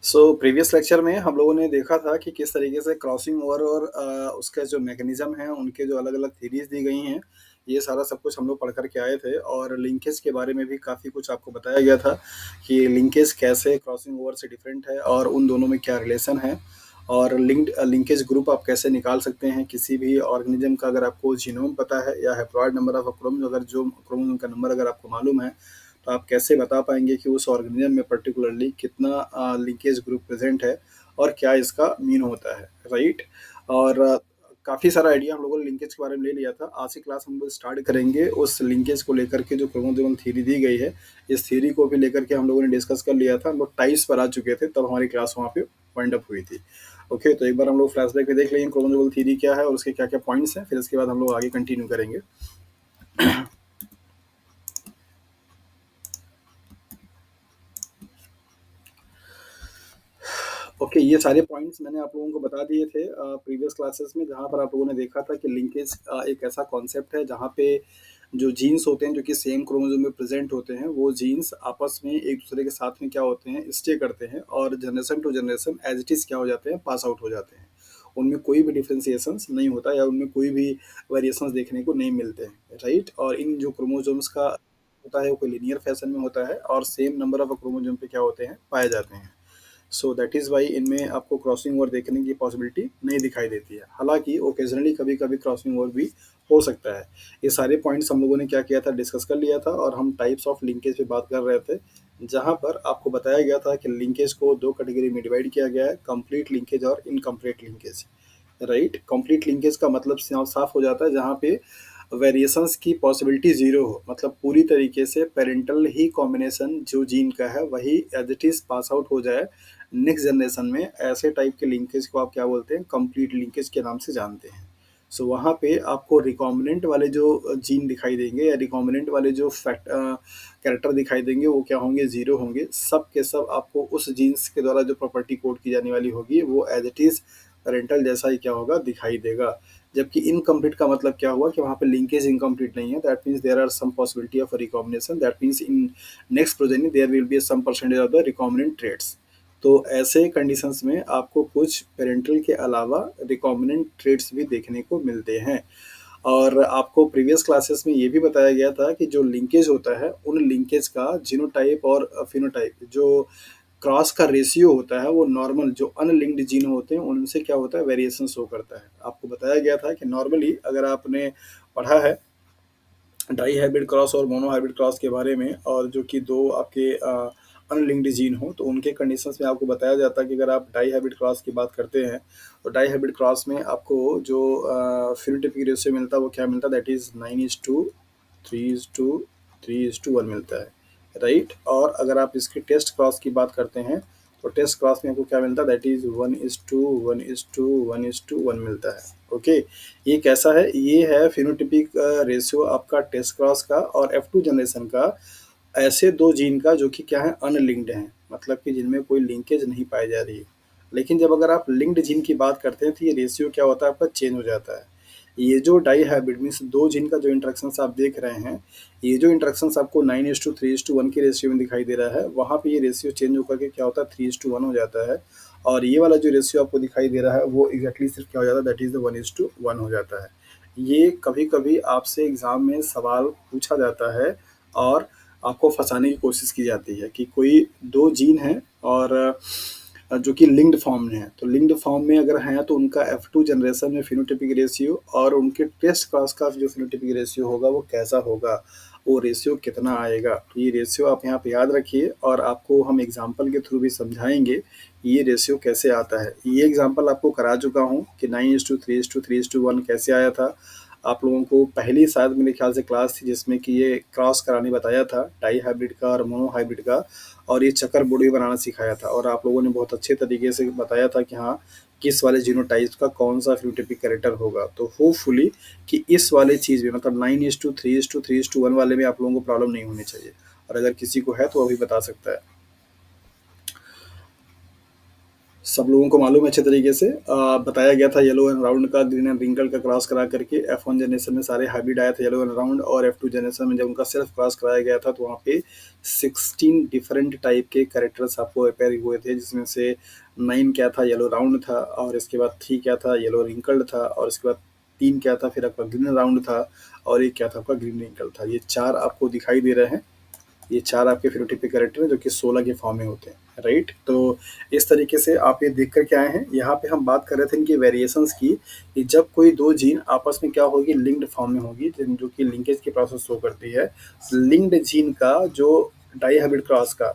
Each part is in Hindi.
प्रीवियस लेक्चर में हम लोगों ने देखा था कि किस तरीके से क्रॉसिंग ओवर और उसका जो मैकेनिज्म है, उनके जो अलग-अलग थ्योरीज दी गई हैं, ये सारा सब कुछ हम लोग पढ़ कर के आए थे और लिंकेज के बारे में भी काफ़ी कुछ आपको बताया गया था कि लिंकेज कैसे क्रॉसिंग ओवर से डिफरेंट है और उन दोनों में क्या रिलेशन है और लिंकेज ग्रुप आप कैसे निकाल सकते हैं किसी भी ऑर्गेनिज्म का। अगर आपको जीनोम पता है या हैप्लॉइड नंबर ऑफ क्रोमोसोम, अगर जो क्रोमोसोम का नंबर अगर आपको मालूम है, तो आप कैसे बता पाएंगे कि उस ऑर्गेनिज्म में पर्टिकुलरली कितना लिंकेज ग्रुप प्रेजेंट है और क्या इसका मीन होता है, राइट। और काफ़ी सारा आइडिया हम लोगों ने लिंकेज के बारे में ले लिया था। आज की क्लास हम लोग स्टार्ट करेंगे उस लिंकेज को लेकर के जो क्रोमोसोमल थ्योरी दी गई है, इस थ्योरी को भी लेकर के हम लोगों ने डिस्कस कर लिया था। हम लोग टाइप्स पर आ चुके थे, तब हमारी क्लास वहाँ पे वाइंड अप हुई थी। ओके, तो एक बार हम लोग फ्लैशबैक में देख लेंगे क्रोमोसोमल थ्योरी क्या है और उसके क्या क्या पॉइंट्स हैं, फिर इसके बाद हम लोग आगे कंटिन्यू करेंगे। ओके, ये सारे पॉइंट्स मैंने आप लोगों को बता दिए थे प्रीवियस क्लासेस में, जहाँ पर आप लोगों ने देखा था कि लिंकेज एक ऐसा कॉन्सेप्ट है जहाँ पे जो जीन्स होते हैं जो कि सेम क्रोमोसोम में प्रेजेंट होते हैं, वो जीन्स आपस में एक दूसरे के साथ में क्या होते हैं, स्टे करते हैं और generation to generation as it is क्या हो जाते हैं, पास आउट हो जाते हैं। उनमें कोई भी डिफ्रेंसिएशंस नहीं होता या उनमें कोई भी वेरिएशंस देखने को नहीं मिलते हैं, राइट। और इन जो क्रोमोसोम्स का होता है वो कोई लीनियर फैशन में होता है और सेम नंबर ऑफ क्रोमोसोम पे क्या होते हैं, पाए जाते हैं। सो दैट इज़ वाई इनमें आपको क्रॉसिंग ओवर देखने की पॉसिबिलिटी नहीं दिखाई देती है। हालांकि ओकेजनली कभी कभी क्रॉसिंग ओवर भी हो सकता है। ये सारे पॉइंट्स हम लोगों ने क्या किया था, डिस्कस कर लिया था और हम टाइप्स ऑफ लिंकेज पे बात कर रहे थे, जहाँ पर आपको बताया गया था कि लिंकेज को दो कैटेगरी में डिवाइड किया गया है, कंप्लीट लिंकेज और incomplete linkage, right. Complete linkage का मतलब साफ हो जाता है जहाँ पे वेरिएशंस की पॉसिबिलिटी ज़ीरो हो, मतलब पूरी तरीके से पेरेंटल ही कॉम्बिनेशन जो जीन का है वही as it is pass out हो जाए नेक्स्ट जनरेशन में। ऐसे टाइप के लिंकेज को आप क्या बोलते हैं, कंप्लीट लिंकेज के नाम से जानते हैं। सो वहाँ पे आपको रिकॉम्बिनेंट वाले जो जीन दिखाई देंगे या रिकॉम्बिनेंट वाले जो फैक्ट कैरेक्टर दिखाई देंगे वो क्या होंगे, ज़ीरो होंगे। सब के सब आपको उस जीन्स के द्वारा जो प्रॉपर्टी कोड की जाने वाली होगी वो एज इट इज़ पेरेंटल जैसा ही क्या होगा, दिखाई देगा। जबकि इनकम्प्लीट का मतलब क्या हुआ कि वहाँ पे लिंकेज इनकम्प्लीट नहीं है, that means there are some possibility of recombination, that means in next progeny there will be some percentage of the recombinant traits. तो ऐसे कंडीशंस में आपको कुछ पेरेंटल के अलावा रिकॉम्बिनेंट ट्रेड्स भी देखने को मिलते हैं। और आपको प्रीवियस क्लासेस में ये भी बताया गया था कि जो लिंकेज होता है, उन लिंकेज का जीनोटाइप और फिनोटाइप, जो क्रॉस का रेशियो होता है, वो नॉर्मल जो अनलिंक्ड जीन होते हैं उनसे क्या होता है, वेरिएशन शो करता है। आपको बताया गया था कि नॉर्मली अगर आपने पढ़ा है डाई हाइब्रिड क्रॉस और मोनो हाइब्रिड क्रॉस के बारे में, और जो कि दो आपके अनलिंक्ड जीन हो, तो उनके कंडीशंस में आपको बताया जाता है कि अगर आप डाई हाइब्रिड क्रॉस की बात करते हैं तो डाई हाइब्रिड क्रॉस में आपको जो फिनोटाइपिक रेशियो मिलता है वो क्या मिलता है, दैट इज़ 9:3:3:1 मिलता है, राइट। और अगर आप इसके टेस्ट क्रॉस की बात करते हैं तो टेस्ट क्रॉस में आपको क्या मिलता है, दैट इज़ 1:1:1:1 मिलता है। ओके, ये कैसा है, ये है फिनोटिपिक रेशियो आपका टेस्ट क्रॉस का और F2 जनरेशन का, ऐसे दो जीन का जो कि क्या है, अनलिंक्ड हैं, मतलब कि जिनमें कोई लिंकेज नहीं पाई जा रही है। लेकिन जब अगर आप लिंक्ड जीन की बात करते हैं तो ये रेशियो क्या होता है, आपका चेंज हो जाता है। ये जो डाई हाइब्रिड मीन्स दो जीन का जो इंट्रैक्शंस आप देख रहे हैं, ये जो इंट्रैक्शंस आपको 9:3:1 की रेशियो में दिखाई दे रहा है, वहाँ पे ये रेशियो चेंज होकर के क्या होता है, 3:1 हो जाता है। और ये वाला जो रेशियो आपको दिखाई दे रहा है वो एग्जैक्टली सिर्फ क्या हो जाता है, दैट इज़ द 1:1 हो जाता है। ये कभी कभी आपसे एग्जाम में सवाल पूछा जाता है और आपको फंसाने की कोशिश की जाती है कि कोई दो जीन हैं और जो कि लिंक्ड फॉर्म में है, तो लिंक्ड फॉर्म में अगर हैं तो उनका F2 जनरेशन में फिनोटाइपिक रेशियो और उनके टेस्ट क्रॉस का जो फिनोटाइपिक रेशियो होगा वो कैसा होगा, वो रेशियो कितना आएगा। तो ये रेशियो आप यहाँ पे याद रखिए और आपको हम एग्जांपल के थ्रू भी समझाएंगे ये रेशियो कैसे आता है। ये एग्जांपल आपको करा चुका हूँ कि 9:3:3:1 कैसे आया था। आप लोगों को पहली शायद मेरे ख्याल से क्लास थी जिसमें कि ये क्रॉस कराने बताया था, डाई हाइब्रिड का और मोनो हाइब्रिड का, और ये चक्कर बोर्ड भी बनाना सिखाया था और आप लोगों ने बहुत अच्छे तरीके से बताया था कि हाँ, किस वाले जीनोटाइप का कौन सा फिनोटाइपिक कैरेक्टर होगा। तो होपफुली कि इस वाले चीज़ में मतलब 9:3:3:1 वाले में आप लोगों को प्रॉब्लम नहीं होनी चाहिए, और अगर किसी को है तो वो भी बता सकता है। सब लोगों को मालूम है अच्छे तरीके से बताया गया था येलो एंड राउंड का ग्रीन एंड रिंकल का क्रॉस करा करके F1 जनरेशन में सारे हाइब्रिड आए थे येलो एंड राउंड, और F2 जनरेशन में जब उनका सेल्फ क्रॉस कराया गया था तो वहाँ पे 16 डिफरेंट टाइप के कैरेक्टर्स आपको अपेयर हुए थे, जिसमें से 9 क्या था येलो राउंड था, और इसके बाद 3 क्या था येलो रिंकल्ड था, और इसके बाद 3 क्या था फिर आपका ग्रीन राउंड था, और एक क्या था आपका ग्रीन रिंकल था। ये 4 आपको दिखाई दे रहे हैं। ये 4 आपके फेनोटाइपिक कैरेक्टर हैं जो कि 16 के फॉर्म में होते हैं, राइट? तो इस तरीके से आप ये देख कर के आए हैं। यहाँ पे हम बात कर रहे थे इनके वेरिएशंस की, कि जब कोई 2 जीन आपस में क्या होगी, लिंक्ड फॉर्म में होगी, जो कि लिंकेज की प्रोसेस शो करती है। लिंक्ड जीन का जो डाइहाइब्रिड क्रॉस का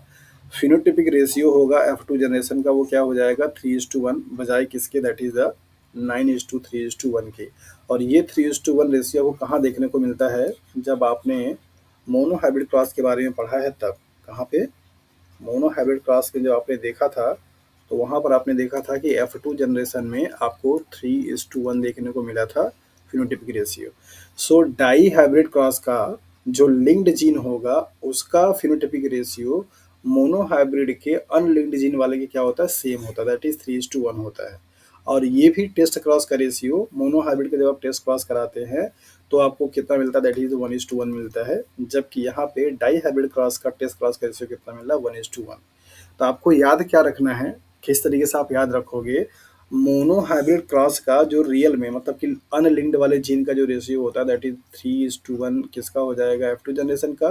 फेनोटाइपिक रेशियो होगा F2 जनरेशन का, वो क्या हो जाएगा 3:1, बजाय किसके, दैट इज़ द 9:3:1 के। और ये 3:1 रेशियो आपको कहाँ देखने को मिलता है, जब आपने मोनो हाइब्रिड क्रॉस के बारे में पढ़ा है तब। कहाँ पे? मोनो हाइब्रिड क्रॉस के जब आपने देखा था, तो वहाँ पर आपने देखा था कि F2 जनरेशन में आपको 3:1 देखने को मिला था फिनोटाइपिक रेशियो। सो डाई हाइब्रिड क्रॉस का जो लिंक्ड जीन होगा, उसका फिनोटाइपिक रेशियो मोनो हाइब्रिड के अनलिंक्ड जीन वाले के क्या होता है, सेम होता है, दैट इज 3:1 होता है। और ये भी टेस्ट क्रॉस का रेशियो मोनो हाइब्रिड का जब आप टेस्ट क्रॉस कराते हैं तो आपको कितना मिलता है, दैट इज 1:1 मिलता है। जबकि यहाँ पे डाई हाइब्रिड क्रॉस का टेस्ट क्रॉस का रेशियो कितना मिल रहा है, 1:1। तो आपको याद क्या रखना है, किस तरीके से आप याद रखोगे, मोनो हाइब्रिड क्रॉस का जो रियल में मतलब कि अनलिंक्ड वाले जीन का जो रेशियो होता है, दैट इज 3:1 किसका हो जाएगा, F2 जनरेशन का।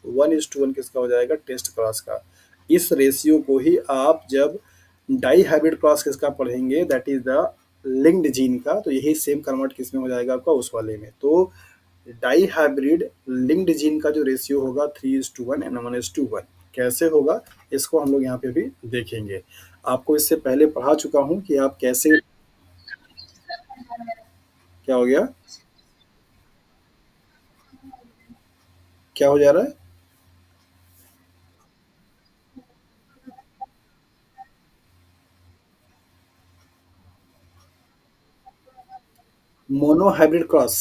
1:1 किसका हो जाएगा, टेस्ट क्रॉस का। इस रेशियो को ही आप जब डाई हाइब्रिड क्रॉस किसका पढ़ेंगे, that is the linked gene का, तो यही सेम कन्वर्ट किसमें हो जाएगा आपका, उस वाले में। तो डाई हाइब्रिड लिंक्ड जीन का जो रेशियो होगा 3:1 एंड 1:1 कैसे होगा, इसको हम लोग यहाँ पे भी देखेंगे। आपको इससे पहले पढ़ा चुका हूँ कि आप कैसे, क्या हो गया, क्या हो जा रहा है। मोनो हाइब्रिड क्रॉस,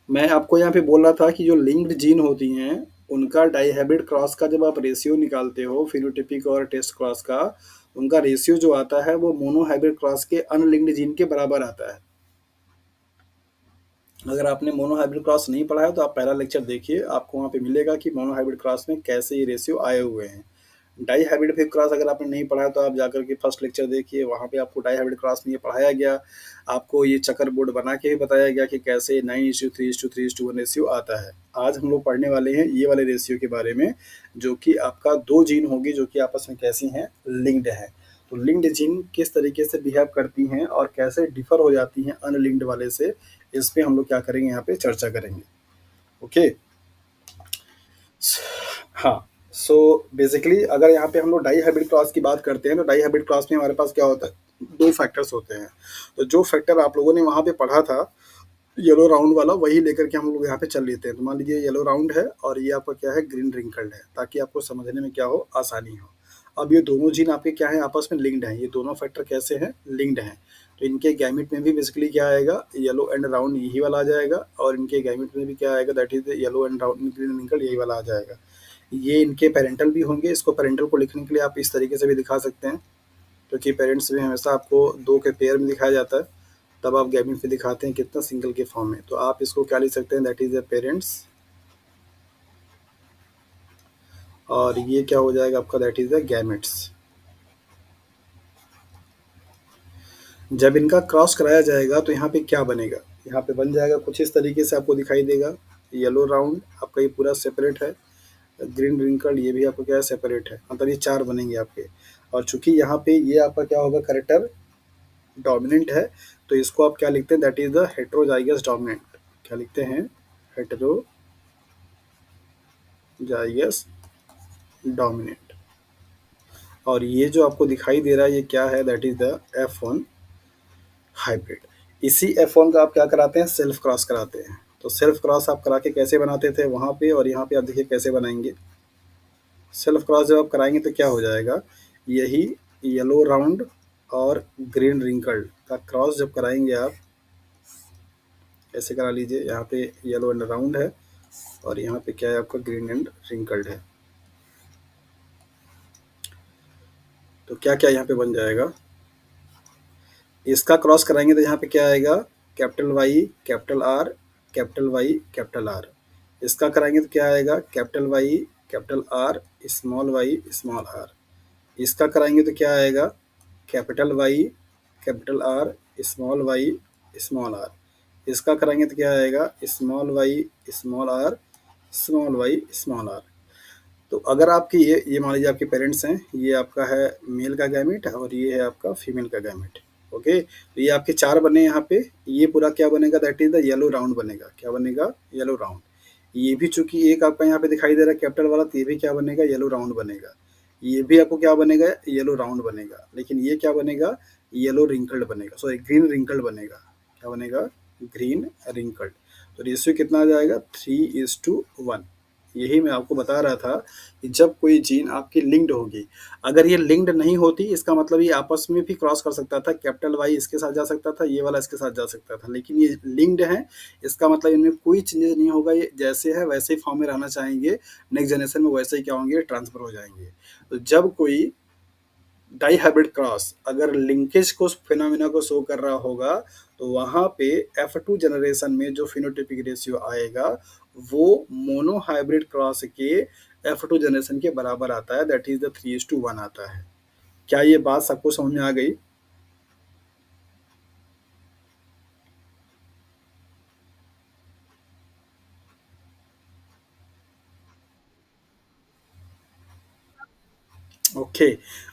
मैं आपको यहाँ पे बोल रहा था कि जो लिंक्ड जीन होती हैं, उनका डाइहाइब्रिड क्रॉस का जब आप रेशियो निकालते हो फिनोटाइपिक और टेस्ट क्रॉस का, उनका रेशियो जो आता है वो मोनो हाइब्रिड क्रॉस के अनलिंक्ड जीन के बराबर आता है। अगर आपने मोनो हाइब्रिड क्रॉस नहीं पढ़ा है तो आप पहला लेक्चर देखिए, आपको वहाँ पे मिलेगा कि मोनो हाइब्रिड क्रॉस में कैसे ये रेशियो आए हुए हैं। डाई हाइब्रिड फिर क्रॉस अगर आपने नहीं पढ़ा है तो आप जाकर के फर्स्ट लेक्चर देखिए, वहाँ पे आपको डाई हाइब्रिड क्रॉस में ये पढ़ाया गया। आपको ये चक्कर बोर्ड बना के भी बताया गया कि कैसे 9:3:3:1 रेशियो आता है। आज हम लोग पढ़ने वाले हैं ये वाले रेशियो के बारे में, जो कि आपका 2 जीन होगी जो कि आपस में कैसी हैं, लिंक्ड हैं। तो लिंक्ड जीन किस तरीके से बिहेव करती हैं और कैसे डिफर हो जाती हैं अनलिंक्ड वाले से, इस पे हम लोग क्या करेंगे, यहाँ पे चर्चा करेंगे। ओके। हाँ। सो बेसिकली अगर यहाँ पे हम लोग डाई हाइब्रिड क्लास की बात करते हैं, तो डाई हाइब्रिड क्लास में हमारे पास क्या होता है, 2 फैक्टर्स होते हैं। तो जो फैक्टर आप लोगों ने वहाँ पे पढ़ा था येलो राउंड वाला, वही लेकर के हम लोग यहाँ पे चल लेते हैं। तो मान लीजिए येलो राउंड है और ये आपका क्या है, ग्रीन रिंकल्ड है, ताकि आपको समझने में क्या हो, आसानी हो। अब ये दोनों जीन आपके क्या है, आपस में लिंक्ड हैं। ये दोनों फैक्टर कैसे हैं, लिंक्ड हैं। तो इनके गैमेट में भी बेसिकली क्या आएगा, येलो एंड राउंड यही वाला आ जाएगा, और इनके गैमेट में भी क्या आएगा, that is yellow and round green wrinkled यही वाला आ जाएगा। ये इनके पेरेंटल भी होंगे। इसको पेरेंटल को लिखने के लिए आप इस तरीके से भी दिखा सकते हैं, क्योंकि पेरेंट्स में हमेशा आपको 2 के पेयर में दिखाया जाता है, तब आप गैमेट पे दिखाते हैं कितना, सिंगल के फॉर्म में। तो आप इसको क्या लिख सकते हैं, दैट इज द पेरेंट्स, और ये क्या हो जाएगा आपका, दैट इज द गैमेट्स। जब इनका क्रॉस कराया जाएगा तो यहाँ पे क्या बनेगा, यहाँ पे बन जाएगा कुछ इस तरीके से आपको दिखाई देगा। येलो राउंड आपका ये पूरा सेपरेट है, ग्रीन रिंकल्ड ये भी आपको क्या है, सेपरेट है, मतलब ये 4 बनेंगे आपके। और चूंकि यहाँ पे ये आपका क्या होगा, करेक्टर डोमिनेंट है, तो इसको आप क्या लिखते हैं, that is the heterozygous dominant. क्या लिखते हैं, हेट्रोजाइगस डोमिनेंट। और ये जो आपको दिखाई दे रहा है ये क्या है, that is the F1 hybrid. इसी F1 का आप क्या कराते हैं, सेल्फ क्रॉस कराते हैं। तो सेल्फ क्रॉस आप करा के कैसे बनाते थे वहाँ पे, और यहाँ पे आप देखिए कैसे बनाएंगे। सेल्फ क्रॉस जब आप कराएंगे तो क्या हो जाएगा, यही येलो राउंड और ग्रीन रिंकल्ड का क्रॉस जब कराएंगे आप ऐसे करा लीजिए, यहाँ पे येलो एंड राउंड है और यहाँ पे क्या है आपका ग्रीन एंड रिंकल्ड है। तो क्या क्या यहाँ पे बन जाएगा, इसका क्रॉस कराएंगे तो यहाँ पे क्या आएगा, capital Y capital R capital Y capital R. इसका कराएंगे तो क्या आएगा, capital Y capital R small r. इसका कराएंगे तो क्या आएगा, capital Y capital R Y small r. इसका कराएंगे तो क्या आएगा, स्मॉल आर स्मॉल आर। तो अगर आपकी ये मान लीजिए आपके पेरेंट्स हैं, ये आपका है मेल का गैमेट और ये है आपका फीमेल का गैमेट। ओके, तो ये आपके चार बने यहाँ पे, ये पूरा क्या बनेगा, that is the yellow round बनेगा। क्या बनेगा, येलो राउंड। ये भी चूंकि एक आपका यहाँ पे दिखाई दे रहा है कैपिटल वाला, तो ये भी क्या बनेगा, येलो राउंड बनेगा। ये भी आपको क्या बनेगा, येलो राउंड बनेगा। लेकिन ये क्या बनेगा, येलो रिंकल्ड बनेगा, सॉरी ग्रीन रिंकल्ड बनेगा। क्या बनेगा, ग्रीन रिंकल्ड। तो रेशियो कितना आ जाएगा, 3:1। यही मैं आपको बता रहा था कि जब कोई जीन आपकी लिंक्ड होगी, अगर ये लिंक्ड नहीं होती इसका मतलब ये आपस में भी क्रॉस कर सकता था, कैपिटल वाई इसके साथ जा सकता था, ये वाला इसके साथ जा सकता था। लेकिन ये लिंक्ड है, इसका मतलब इनमें कोई चेंजेस नहीं होगा, ये जैसे है वैसे ही फॉर्म में रहना चाहेंगे, नेक्स्ट जनरेशन में वैसे ही क्या होंगे, ट्रांसफर हो जाएंगे। तो जब कोई डाई हाइब्रिड क्रॉस अगर लिंकेज को फिनोमिना को शो कर रहा होगा, तो वहां पे F2 जनरेशन में जो फिनोटिपिक रेशियो आएगा वो मोनो हाइब्रिड क्रॉस के F2 जनरेशन के बराबर आता है, दैट इज द 3:1 आता है। क्या ये बात सबको समझ में आ गई? ओके,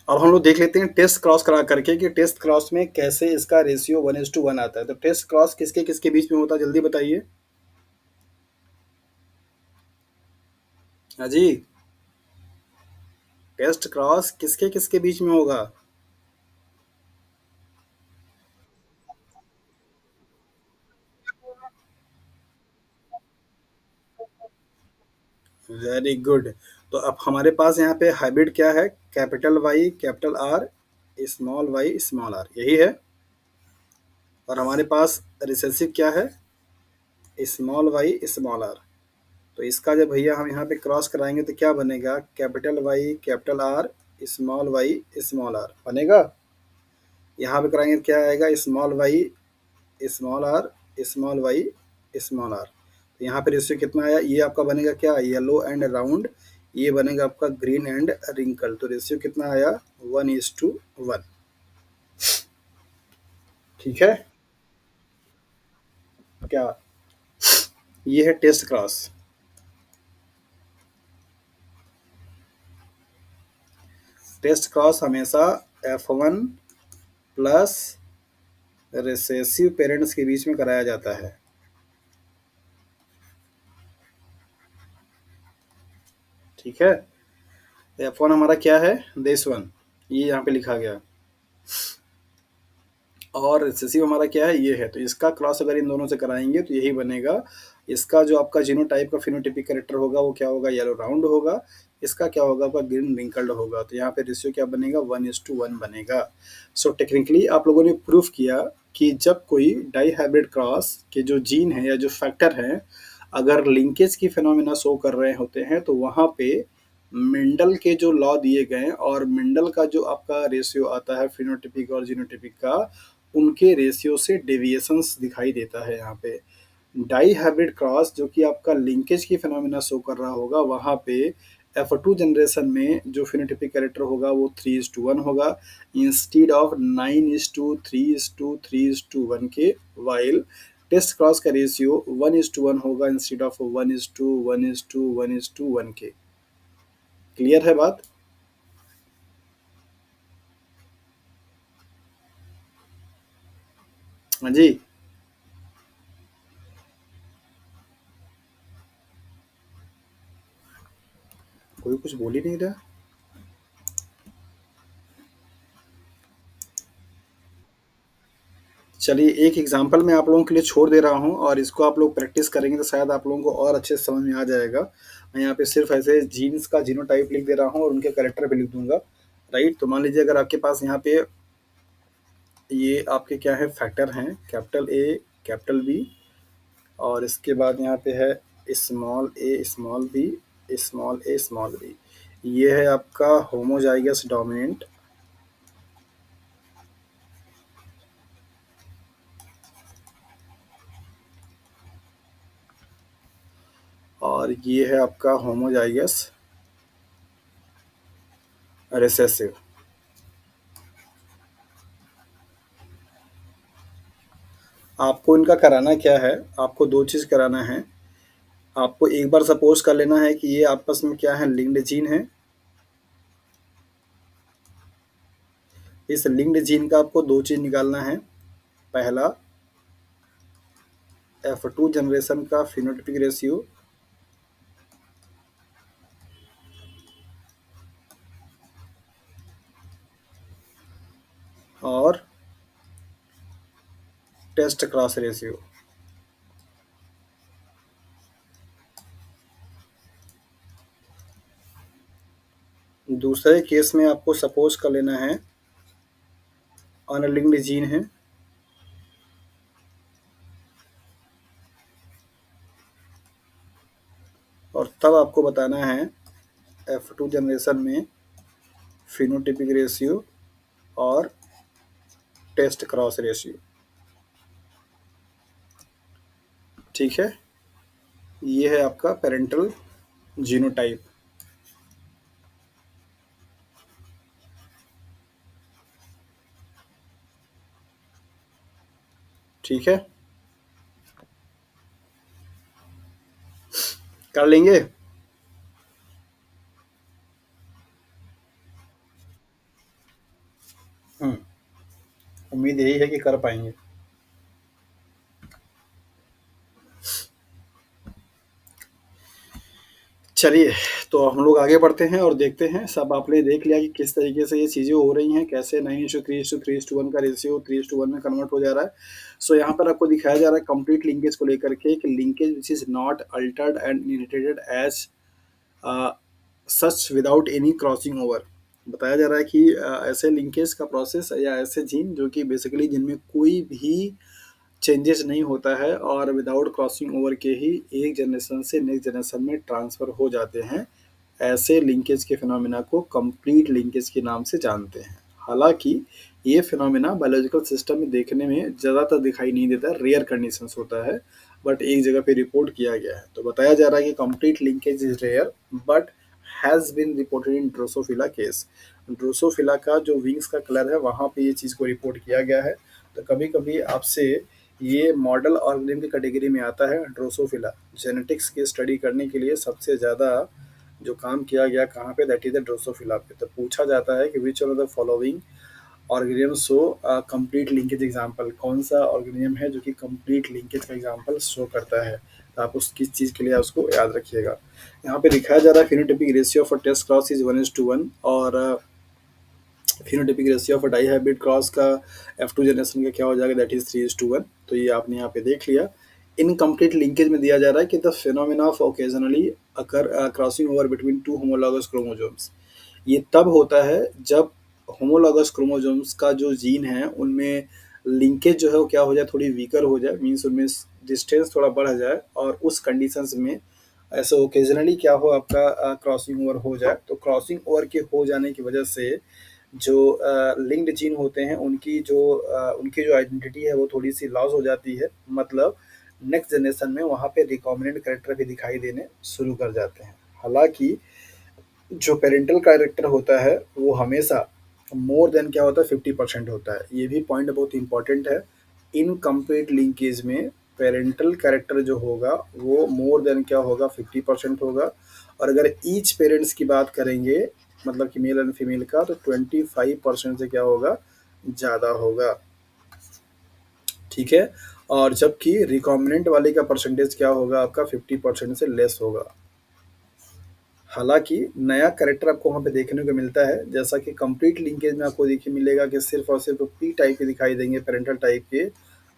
अब हम लोग देख लेते हैं टेस्ट क्रॉस करा करके कि टेस्ट क्रॉस में कैसे इसका रेशियो 1:1 आता है। तो टेस्ट क्रॉस किसके किसके बीच में होता है, जल्दी बताइए। हाँ जी, टेस्ट क्रॉस किसके किसके बीच में होगा। Very good. तो अब हमारे पास यहाँ पे हाइब्रिड क्या है, capital Y capital R small r, यही है। और हमारे पास रिसेसिव क्या है, स्मॉल आर। तो इसका जब भैया हम यहाँ पे क्रॉस कराएंगे तो क्या बनेगा, capital Y capital R small r बनेगा। यहाँ पे कराएंगे तो क्या आएगा, small r Y small r. तो यहाँ पे रेशियो कितना आया, ये आपका बनेगा क्या, येलो एंड राउंड, ये बनेगा आपका ग्रीन एंड रिंकल। तो रेशियो कितना आया, 1:1। ठीक है, क्या, ये है टेस्ट क्रॉस। टेस्ट क्रॉस हमेशा F1 प्लस रिसेसिव पेरेंट्स के बीच में कराया जाता है। ठीक है, F1 हमारा क्या है, देश वन, ये यहाँ पे लिखा गया। और रिसेसिव हमारा क्या है, ये है। तो इसका क्रॉस अगर इन दोनों से कराएंगे तो यही बनेगा। इसका जो आपका जीनोटाइप का फिनोटिपिक कैरेक्टर होगा वो क्या होगा, येलो राउंड होगा। इसका क्या होगा, आपका ग्रीन रिंकल्ड होगा। तो यहाँ पे रेशियो क्या बनेगा, 1:1 बनेगा। सो टेक्निकली आप लोगों ने प्रूफ किया कि जब कोई डाई हाइब्रिड क्रॉस के जो जीन है या जो फैक्टर हैं अगर लिंकेज की फिनोमिना शो कर रहे होते हैं तो वहाँ पे मेंडल के जो लॉ दिए गए और मेंडल का जो आपका रेशियो आता है फिनोटिपिक और जीनोटिपिक का, उनके रेशियो से डेविएशंस दिखाई देता है। यहाँ पे डाई हाइब्रिड क्रॉस जो कि आपका लिंकेज की फिनोमिना शो कर रहा होगा, वहाँ पे F2 जनरेशन में जो फिनोटिपिक कैरेक्टर होगा वो 3:1 होगा इंस्टीड ऑफ 9:3:3:1 के। वाइल टेस्ट क्रॉस का रेशियो 1:1 होगा इंस्टीड ऑफ 1:1:1:1 के। क्लियर है बात? हाँ जी, कोई कुछ बोल ही नहीं रहा। चलिए एक एग्जांपल मैं आप लोगों के लिए छोड़ दे रहा हूँ और इसको आप लोग प्रैक्टिस करेंगे तो शायद आप लोगों को और अच्छे से समझ में आ जाएगा। मैं यहाँ पे सिर्फ ऐसे जीन्स का जीनोटाइप लिख दे रहा हूँ और उनके कैरेक्टर भी लिख दूंगा। राइट, तो मान लीजिए अगर आपके पास यहाँ पे ये आपके क्या है फैक्टर हैं, कैपिटल ए कैपिटल बी और इसके बाद यहाँ पे है स्मॉल ए स्मॉल बी स्मॉल ए स्मॉल बी। ये है आपका होमोजाइगस डोमिनेंट। और ये है आपका होमोजाइगस रिसेसिव। आपको इनका कराना क्या है, आपको 2 चीज़ कराना है। आपको एक बार सपोज़ कर लेना है कि ये आपस में क्या है, लिंक्ड जीन है। इस लिंक्ड जीन का आपको 2 चीज़ निकालना है। पहला F2 जनरेशन का फेनोटाइपिक रेशियो और टेस्ट क्रॉस रेशियो। दूसरे केस में आपको सपोज़ कर लेना है अनलिंक्ड जीन है। और तब आपको बताना है F2 जनरेशन में फेनोटाइपिक रेशियो और टेस्ट क्रॉस रेशियो। ठीक है? ये है आपका पैरेंटल जीनोटाइप। ठीक है? कर लेंगे? हुँ, उम्मीद यही है कि कर पाएँगे। चलिए, तो हम लोग आगे बढ़ते हैं और देखते हैं। सब आपने देख लिया कि किस तरीके से ये चीज़ें हो रही हैं, कैसे 9:3:3:1 का रेशियो 3:1 में कन्वर्ट हो जा रहा है। सो यहाँ पर आपको दिखाया जा रहा है कंप्लीट लिंकेज को लेकर के कि linkage which is not Altered and inherited as such without any crossing over. बताया जा रहा है कि ऐसे लिंकेज का प्रोसेस या ऐसे जीन जो कि बेसिकली जिनमें कोई भी चेंजेस नहीं होता है और विदाउट क्रॉसिंग ओवर के ही एक जनरेशन से नेक्स्ट जनरेशन में ट्रांसफ़र हो जाते हैं। ऐसे लिंकेज के फिनोमिना को कंप्लीट लिंकेज के नाम से जानते हैं। हालाँकि ये फिनोमिना बायोलॉजिकल सिस्टम में देखने में ज़्यादातर दिखाई नहीं देता है, रेयर कंडीशंस होता है, बट एक जगह पे रिपोर्ट किया गया है। तो बताया जा रहा है कि complete linkage is rare but has been reported in Drosophila case. Drosophila का जो विंग्स का कलर है वहाँ पे ये चीज़ को रिपोर्ट किया गया है। तो कभी-कभी आपसे ये मॉडल ऑर्गेनिज्म की कैटेगरी में आता है ड्रोसोफिला। जेनेटिक्स की स्टडी करने के लिए सबसे ज़्यादा जो काम किया गया कहाँ पे, दैट इज़ द ड्रोसोफिला पे। तो पूछा जाता है कि which one of the following organism show complete linkage example. कौन सा ऑर्गेनिज्म है जो कि कंप्लीट लिंकेज का एग्जांपल शो करता है। तो आप उस किस चीज़ के लिए उसको याद रखिएगा। यहाँ पे दिखाया जा रहा है phenotypic ratio for test cross is 1:1 और phenotypic ratio of dihybrid cross का F2 जनरेशन का क्या हो जाएगा, दैट इज 3:1। तो ये आपने यहाँ पे देख लिया। इनकम्प्लीट लिंकेज में दिया जा रहा है कि the phenomena of occasionally occur crossing over between two homologous chromosomes. ये तब होता है जब होमोलॉगस क्रोमोसोम्स का जो जीन है उनमें लिंकेज जो है वो क्या हो जाए, थोड़ी वीकर हो जाए, मीन्स उनमें डिस्टेंस थोड़ा बढ़ जाए और उस कंडीशंस में ऐसा ओकेजनली क्या हो आपका क्रॉसिंग ओवर हो जाए। तो क्रॉसिंग ओवर के हो जाने की वजह से जो लिंक्ड जीन होते हैं उनकी जो आइडेंटिटी है वो थोड़ी सी लॉस हो जाती है। मतलब नेक्स्ट जनरेशन में वहाँ पे रिकॉम्बिनेंट कैरेक्टर भी दिखाई देने शुरू कर जाते हैं। हालांकि जो पेरेंटल कैरेक्टर होता है वो हमेशा मोर देन क्या होता है, 50% होता है। ये भी पॉइंट बहुत इंपॉर्टेंट है। इनकम्प्लीट लिंकेज में पेरेंटल कैरेक्टर जो होगा वो मोर देन क्या होगा, 50% होगा। और अगर ईच पेरेंट्स की बात करेंगे मतलब कि मेल एंड फीमेल का, तो 25% से क्या होगा, ज़्यादा होगा। ठीक है? और जबकि रिकॉम्बिनेंट वाले का परसेंटेज क्या होगा आपका, 50% से लेस होगा। हालाँकि नया कैरेक्टर आपको वहाँ पे देखने को मिलता है, जैसा कि कंप्लीट लिंकेज में आपको देखिए मिलेगा कि सिर्फ़ और सिर्फ़ पी टाइप के दिखाई देंगे पेरेंटल टाइप के,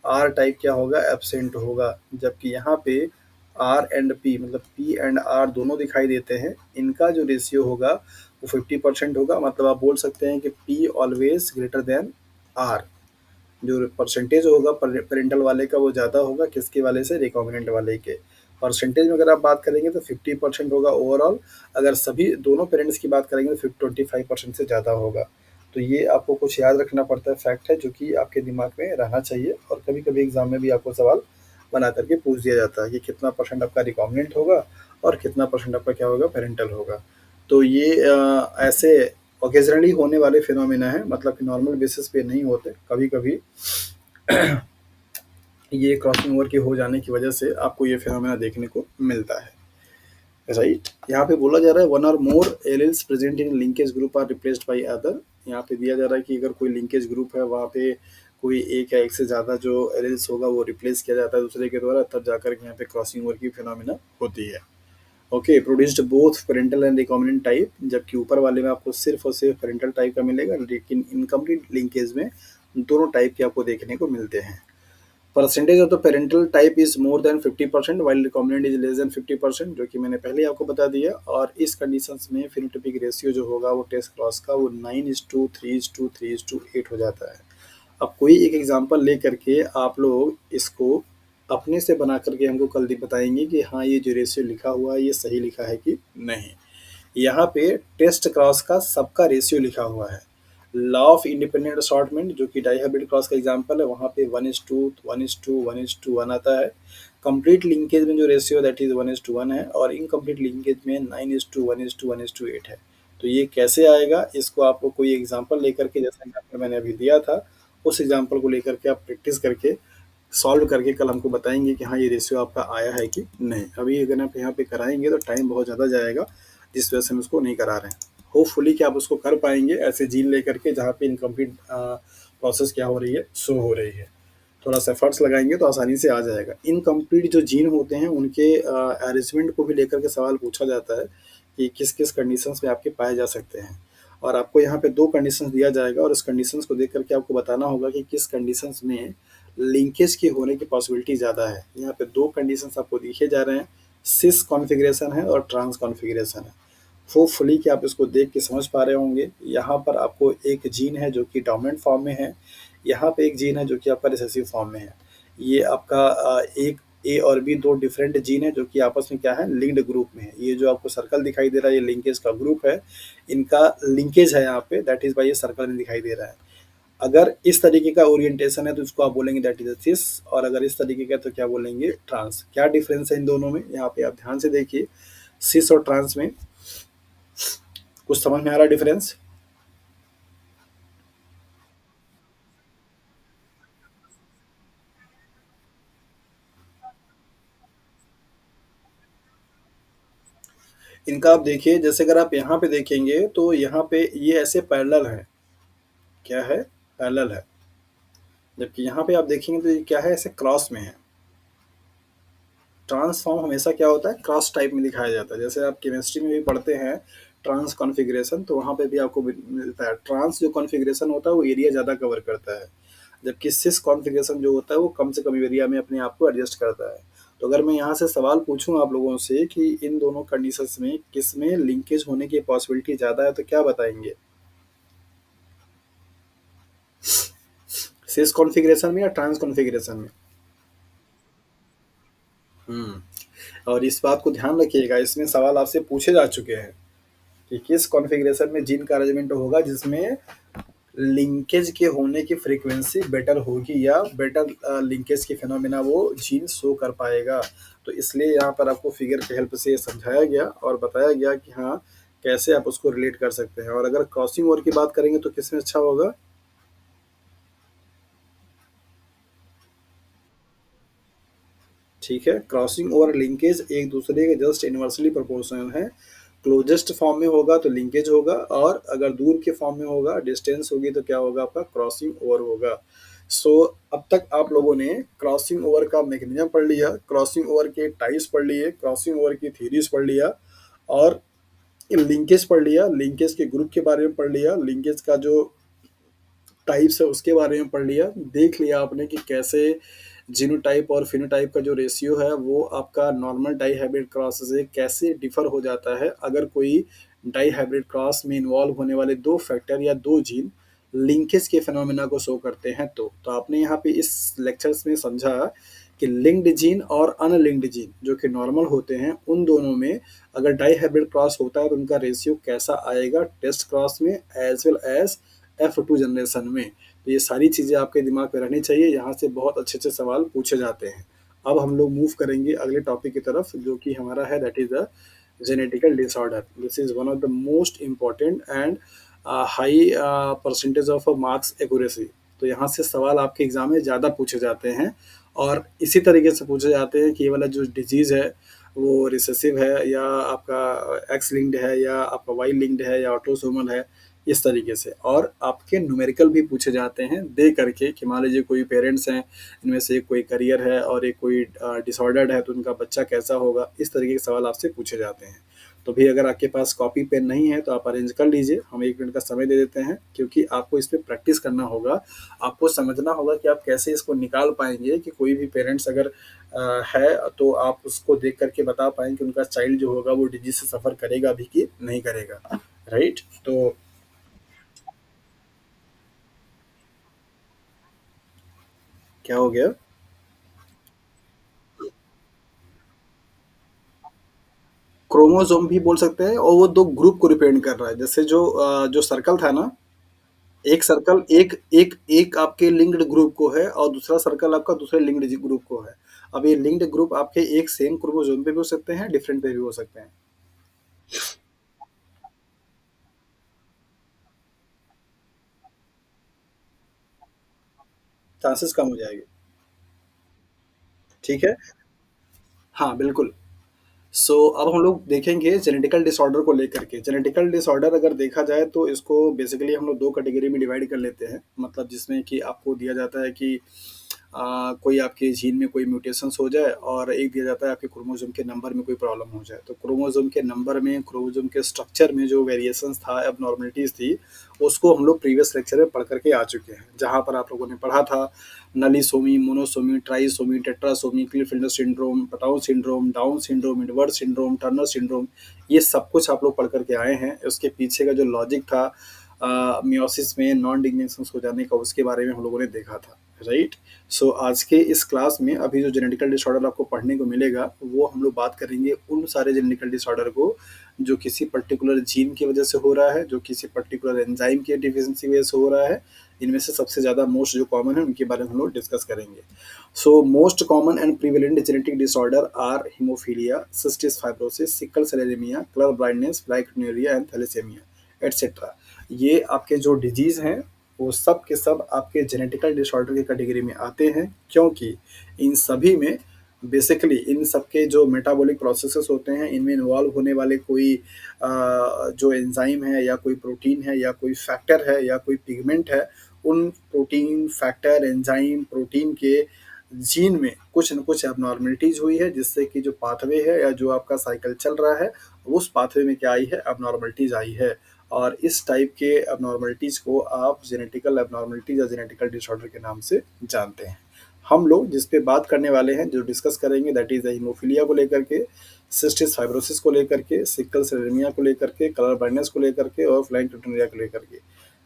आर टाइप क्या होगा, एब्सेंट होगा। जबकि यहाँ पे आर एंड पी मतलब पी एंड आर दोनों दिखाई देते हैं। इनका जो रेशियो होगा वो 50% होगा। मतलब आप बोल सकते हैं कि P always greater than R. जो परसेंटेज होगा पेरेंटल वाले का वो ज़्यादा होगा किसके वाले से, रिकॉम्बिनेंट वाले के। परसेंटेज में अगर आप बात करेंगे तो 50% होगा ओवरऑल, अगर सभी दोनों पेरेंट्स की बात करेंगे तो 25% से ज़्यादा होगा। तो ये आपको कुछ याद रखना पड़ता है, फैक्ट है जो कि आपके दिमाग में रहना चाहिए, और कभी-कभी एग्ज़ाम में भी आपको सवाल बना करके पूछ दिया जाता है कि कितना परसेंट आपका रिकॉम्बिनेंट होगा और कितना परसेंट आपका क्या होगा, पेरेंटल होगा। तो ये ऐसे ऑकेजनली होने वाले फिनोमिना है, मतलब कि नॉर्मल बेसिस पे नहीं होते, कभी-कभी ये क्रॉसिंग ओवर के हो जाने की वजह से आपको ये फिनोमेना देखने को मिलता है, राइट। यहाँ पे बोला जा रहा है वन और more alleles present in linkage group are replaced by other. यहाँ पे दिया जा रहा है कि अगर कोई लिंकेज ग्रुप है वहाँ पे कोई एक या एक से ज़्यादा जो एलील्स होगा वो रिप्लेस किया जाता है दूसरे के द्वारा, तब जाकर के यहाँ पे क्रॉसिंग ओवर की फिनोमेना होती है। Okay, produced both parental and recombinant type, जबकि ऊपर वाले में आपको सिर्फ और सिर्फ पेरेंटल टाइप का मिलेगा, लेकिन इनकम्प्लीट लिंकेज में दोनों टाइप के आपको देखने को मिलते हैं। Percentage of the parental type is more than 50% while recombinant is less than 50%, जो कि मैंने पहले ही आपको बता दिया। और इस कंडीशंस में फिनोटाइपिक रेशियो जो होगा वो टेस्ट क्रॉस का वो 9:3:3:8 हो जाता है। अब कोई एक एग्जांपल लेकर के आप लोग इसको अपने से बना करके हमको कल बताएंगे कि हाँ ये जो रेशियो लिखा हुआ है ये सही लिखा है कि नहीं। यहाँ पे टेस्ट क्रॉस का सबका रेशियो लिखा हुआ है। लॉ ऑफ इंडिपेंडेंट असॉर्टमेंट जो कि डाइहाइब्रिड क्रॉस का एग्जांपल है, वहाँ पे 1:2 1:2 1:1 आता है। कंप्लीट लिंकेज में जो रेशियो दैट इज 1:1 है, और इनकम्प्लीट लिंकेज में 9:1:1:8 है। तो ये कैसे आएगा, इसको आपको कोई एग्जांपल लेकर के, जैसा एग्जांपल मैंने अभी दिया था उस एग्जांपल को लेकर के आप प्रैक्टिस करके सॉल्व करके कल हमको बताएंगे कि हाँ ये रेशियो आपका आया है कि नहीं। अभी अगर आप यहाँ पे कराएंगे तो टाइम बहुत ज़्यादा जाएगा, जिस वजह से हम उसको नहीं करा रहे हैं। होपफुली कि आप उसको कर पाएंगे ऐसे जीन लेकर के जहाँ पे इनकम्प्लीट प्रोसेस क्या हो रही है, शो हो रही है। थोड़ा सा एफर्ट्स लगाएंगे तो आसानी से आ जाएगा। इनकम्प्लीट जो जीन होते हैं उनके अरेंजमेंट को भी लेकर के सवाल पूछा जाता है कि किस किस कंडीशंस में आपके पाए जा सकते हैं, और आपको यहाँ पे दो कंडीशंस दिया जाएगा, और उस कंडीशंस को देख करके आपको बताना होगा कि किस कंडीशंस में लिंकेज की होने की पॉसिबिलिटी ज़्यादा है। यहाँ पे दो कंडीशंस आपको दिखे जा रहे हैं, सिस कॉन्फ़िगरेशन है और ट्रांस कॉन्फ़िगरेशन है। होपफुली कि आप इसको देख के समझ पा रहे होंगे। यहाँ पर आपको एक जीन है जो कि डोमिनेंट फॉर्म में है, यहाँ पे एक जीन है जो कि आपका रिसेसिव फॉर्म में है। ये आपका एक ए और बी दो डिफरेंट जीन है जो कि आपस में क्या है, लिंक्ड ग्रुप में है। ये जो आपको सर्कल दिखाई दे रहा है ये लिंकेज का ग्रुप है, इनका लिंकेज है यहाँ पे, दैट इज वाई ये सर्कल में दिखाई दे रहा है। अगर इस तरीके का ओरिएंटेशन है तो इसको आप बोलेंगे दैट इज सिस, और अगर इस तरीके का तो क्या बोलेंगे, ट्रांस। क्या डिफरेंस है इन दोनों में, यहाँ पे आप ध्यान से देखिए। सिस और ट्रांस में कुछ समझ में आ रहा है डिफरेंस? इनका आप देखिए, जैसे अगर आप यहाँ पे देखेंगे तो यहाँ पे ये ऐसे पैरेलल है, क्या है, पैरेलल है। जबकि यहाँ पे आप देखेंगे तो ये क्या है, ऐसे क्रॉस में है। ट्रांसफॉर्म हमेशा क्या होता है, क्रॉस टाइप में दिखाया जाता है। जैसे आप केमिस्ट्री में भी पढ़ते हैं ट्रांस कॉन्फ़िगरेशन, तो वहाँ पे भी आपको मिलता है। ट्रांस जो कॉन्फ़िगरेशन होता है वो एरिया ज़्यादा कवर करता है, जबकि सिस कॉन्फ़िगरेशन जो होता है वो कम से कम एरिया में अपने आप को एडजस्ट करता है। तो अगर मैं यहाँ से सवाल पूछूं आप लोगों से कि इन दोनों कंडीशंस में किस में लिंकेज होने की पॉसिबिलिटी ज़्यादा है, तो क्या बताएंगे, सिस कॉन्फ़िगरेशन में या ट्रांस कॉन्फ़िगरेशन में? हम्म। और इस बात को ध्यान रखिएगा, इसमें सवाल आपसे पूछे जा चुके हैं कि किस कॉन्फ़िगरेशन में जीन का अरेंजमेंट होगा जिसमें लिंकेज के होने की फ्रीक्वेंसी बेटर होगी, या बेटर लिंकेज के फिनोमेना वो जीन शो कर पाएगा। तो इसलिए यहाँ पर आपको फिगर की हेल्प से समझाया गया और बताया गया कि हाँ कैसे आप उसको रिलेट कर सकते हैं। और अगर क्रॉसिंग ओवर की बात करेंगे तो किसमें अच्छा होगा, ठीक है, क्रॉसिंग ओवर लिंकेज एक दूसरे के जस्ट इनवर्सली प्रोपोर्शनल है। क्लोजेस्ट फॉर्म में होगा तो लिंकेज होगा, और अगर दूर के फॉर्म में होगा, डिस्टेंस होगी, तो क्या होगा, आपका क्रॉसिंग ओवर होगा। सो अब तक आप लोगों ने क्रॉसिंग ओवर का मैकेनिज्म पढ़ लिया, क्रॉसिंग ओवर के टाइप्स पढ़ लिए, क्रॉसिंग ओवर की थ्योरीज पढ़ लिया, और लिंकेज पढ़ लिया, लिंकेज के ग्रुप के बारे में पढ़ लिया, लिंकेज का जो टाइप्स है उसके बारे में पढ़ लिया। देख लिया आपने कि कैसे जीनोटाइप और फिनोटाइप का जो रेशियो है वो आपका नॉर्मल डाई हाइब्रिड क्रॉस से कैसे डिफर हो जाता है, अगर कोई डाई हाइब्रिड क्रॉस में इन्वॉल्व होने वाले दो फैक्टर या दो जीन लिंकेज के फिनोमेना को शो करते हैं तो आपने यहाँ पे इस लेक्चर्स में समझा कि लिंक्ड जीन और अनलिंक्ड जीन जो कि नॉर्मल होते हैं उन दोनों में अगर डाई हाइब्रिड क्रॉस होता है तो उनका रेशियो कैसा आएगा टेस्ट क्रॉस में as well as F2 generation में। तो ये सारी चीज़ें आपके दिमाग में रहनी चाहिए, यहाँ से बहुत अच्छे अच्छे सवाल पूछे जाते हैं। अब हम लोग मूव करेंगे अगले टॉपिक की तरफ जो कि हमारा है that is the genetical disorder. This is one of the most important and high percentage of marks accuracy. तो यहाँ से सवाल आपके एग्जाम में ज़्यादा पूछे जाते हैं और इसी तरीके से पूछे जाते हैं कि ये वाला जो डिजीज़ है वो रिसेसिव है या आपका एक्स लिंक्ड है या आपका वाई लिंक्ड है या ऑटोसोमल है, इस तरीके से। और आपके न्यूमेरिकल भी पूछे जाते हैं दे करके कि मान लीजिए कोई पेरेंट्स हैं, इनमें से एक कोई करियर है और एक कोई डिसऑर्डर्ड है तो उनका बच्चा कैसा होगा, इस तरीके के सवाल आपसे पूछे जाते हैं। तो भी अगर आपके पास कॉपी पेन नहीं है तो आप अरेंज कर लीजिए, हम 1 मिनट का समय दे देते हैं क्योंकि आपको इस पे प्रैक्टिस करना होगा। आपको समझना होगा कि आप कैसे इसको निकाल पाएंगे कि कोई भी पेरेंट्स अगर है तो आप उसको देख करके बता पाएंगे कि उनका चाइल्ड जो होगा वो डिजीज से सफ़र करेगा भी कि नहीं करेगा। राइट। तो क्या हो गया? क्रोमोसोम भी बोल सकते हैं और वो 2 ग्रुप को रिप्रेजेंट कर रहा है। जैसे जो सर्कल था ना, एक सर्कल एक एक एक आपके लिंक्ड ग्रुप को है और दूसरा सर्कल आपका दूसरे लिंक्ड ग्रुप को है। अब ये लिंक्ड ग्रुप आपके एक सेम क्रोमोसोम पे भी हो सकते हैं, डिफरेंट पे भी हो सकते हैं। चांसेस कम हो जाएंगे। ठीक है? हाँ, बिल्कुल। अब हम लोग देखेंगे जेनेटिकल डिसऑर्डर को लेकर के। जेनेटिकल डिसऑर्डर अगर देखा जाए तो इसको बेसिकली हम लोग 2 कैटेगरी में डिवाइड कर लेते हैं। मतलब जिसमें कि आपको दिया जाता है कि कोई आपके जीन में कोई म्यूटेशंस हो जाए और एक दिया जाता है आपके क्रोमोसोम के नंबर में कोई प्रॉब्लम हो जाए। तो क्रोमोसोम के नंबर में, क्रोमोसोम के स्ट्रक्चर में जो वेरिएशंस था, एबनॉर्मलिटीज़ थी, उसको हम लोग प्रीवियस लेक्चर में पढ़ कर के आ चुके हैं। जहाँ पर आप लोगों ने पढ़ा था nullisomy, monosomy, trisomy, tetrasomy, Klinefelter syndrome, Patau syndrome, Down syndrome, Edward syndrome, Turner syndrome, ये सब कुछ आप लोग पढ़ कर के आए हैं। उसके पीछे का जो लॉजिक था मियोसिस में नॉन डिग्नेशंस हो जाने का, उसके बारे में हम लोगों ने देखा था। राइट। आज के इस क्लास में अभी जो जेनेटिकल डिसऑर्डर आपको पढ़ने को मिलेगा वो हम लोग बात करेंगे उन सारे जेनेटिकल डिसऑर्डर को जो किसी पर्टिकुलर जीन की वजह से हो रहा है, जो किसी पर्टिकुलर एंजाइम की डिफिशिएंसी वजह से हो रहा है। इनमें से सबसे ज़्यादा मोस्ट जो कॉमन है उनके बारे में हम लोग डिस्कस करेंगे। Most common and prevalent genetic disorder are haemophilia, cystic fibrosis, sickle cell anaemia, colour blindness, ब्लाइकोपेनिया एंड थैलेसेमिया एटसेट्रा। ये आपके जो डिजीज़ हैं वो सब के सब आपके जेनेटिकल डिसऑर्डर की कैटेगरी में आते हैं क्योंकि इन सभी में बेसिकली इन सबके जो मेटाबॉलिक प्रोसेसेस होते हैं इनमें इन्वॉल्व होने वाले कोई जो एंजाइम है या कोई प्रोटीन है या कोई फैक्टर है या कोई पिगमेंट है, उन प्रोटीन, फैक्टर, एंजाइम, प्रोटीन के जीन में कुछ न कुछ एबनॉर्मलिटीज़ हुई है जिससे कि जो पाथवे है या जो आपका साइकिल चल रहा है उस पाथवे में क्या आई है, एबनॉर्मलिटीज़ आई है। और इस टाइप के एबनॉर्मलिटीज़ को आप जेनेटिकल एबनॉर्मलिटीज़ या जेनेटिकल डिसऑर्डर के नाम से जानते हैं। हम लोग जिस पे बात करने वाले हैं, जो डिस्कस करेंगे दैट इज़ द हीमोफीलिया को लेकर के, सिस्टिस फाइब्रोसिस को लेकर के, सिकल सेल एनीमिया को लेकर के, कलर ब्लाइंडनेस को लेकर के और फ्लाइंग को लेकर के।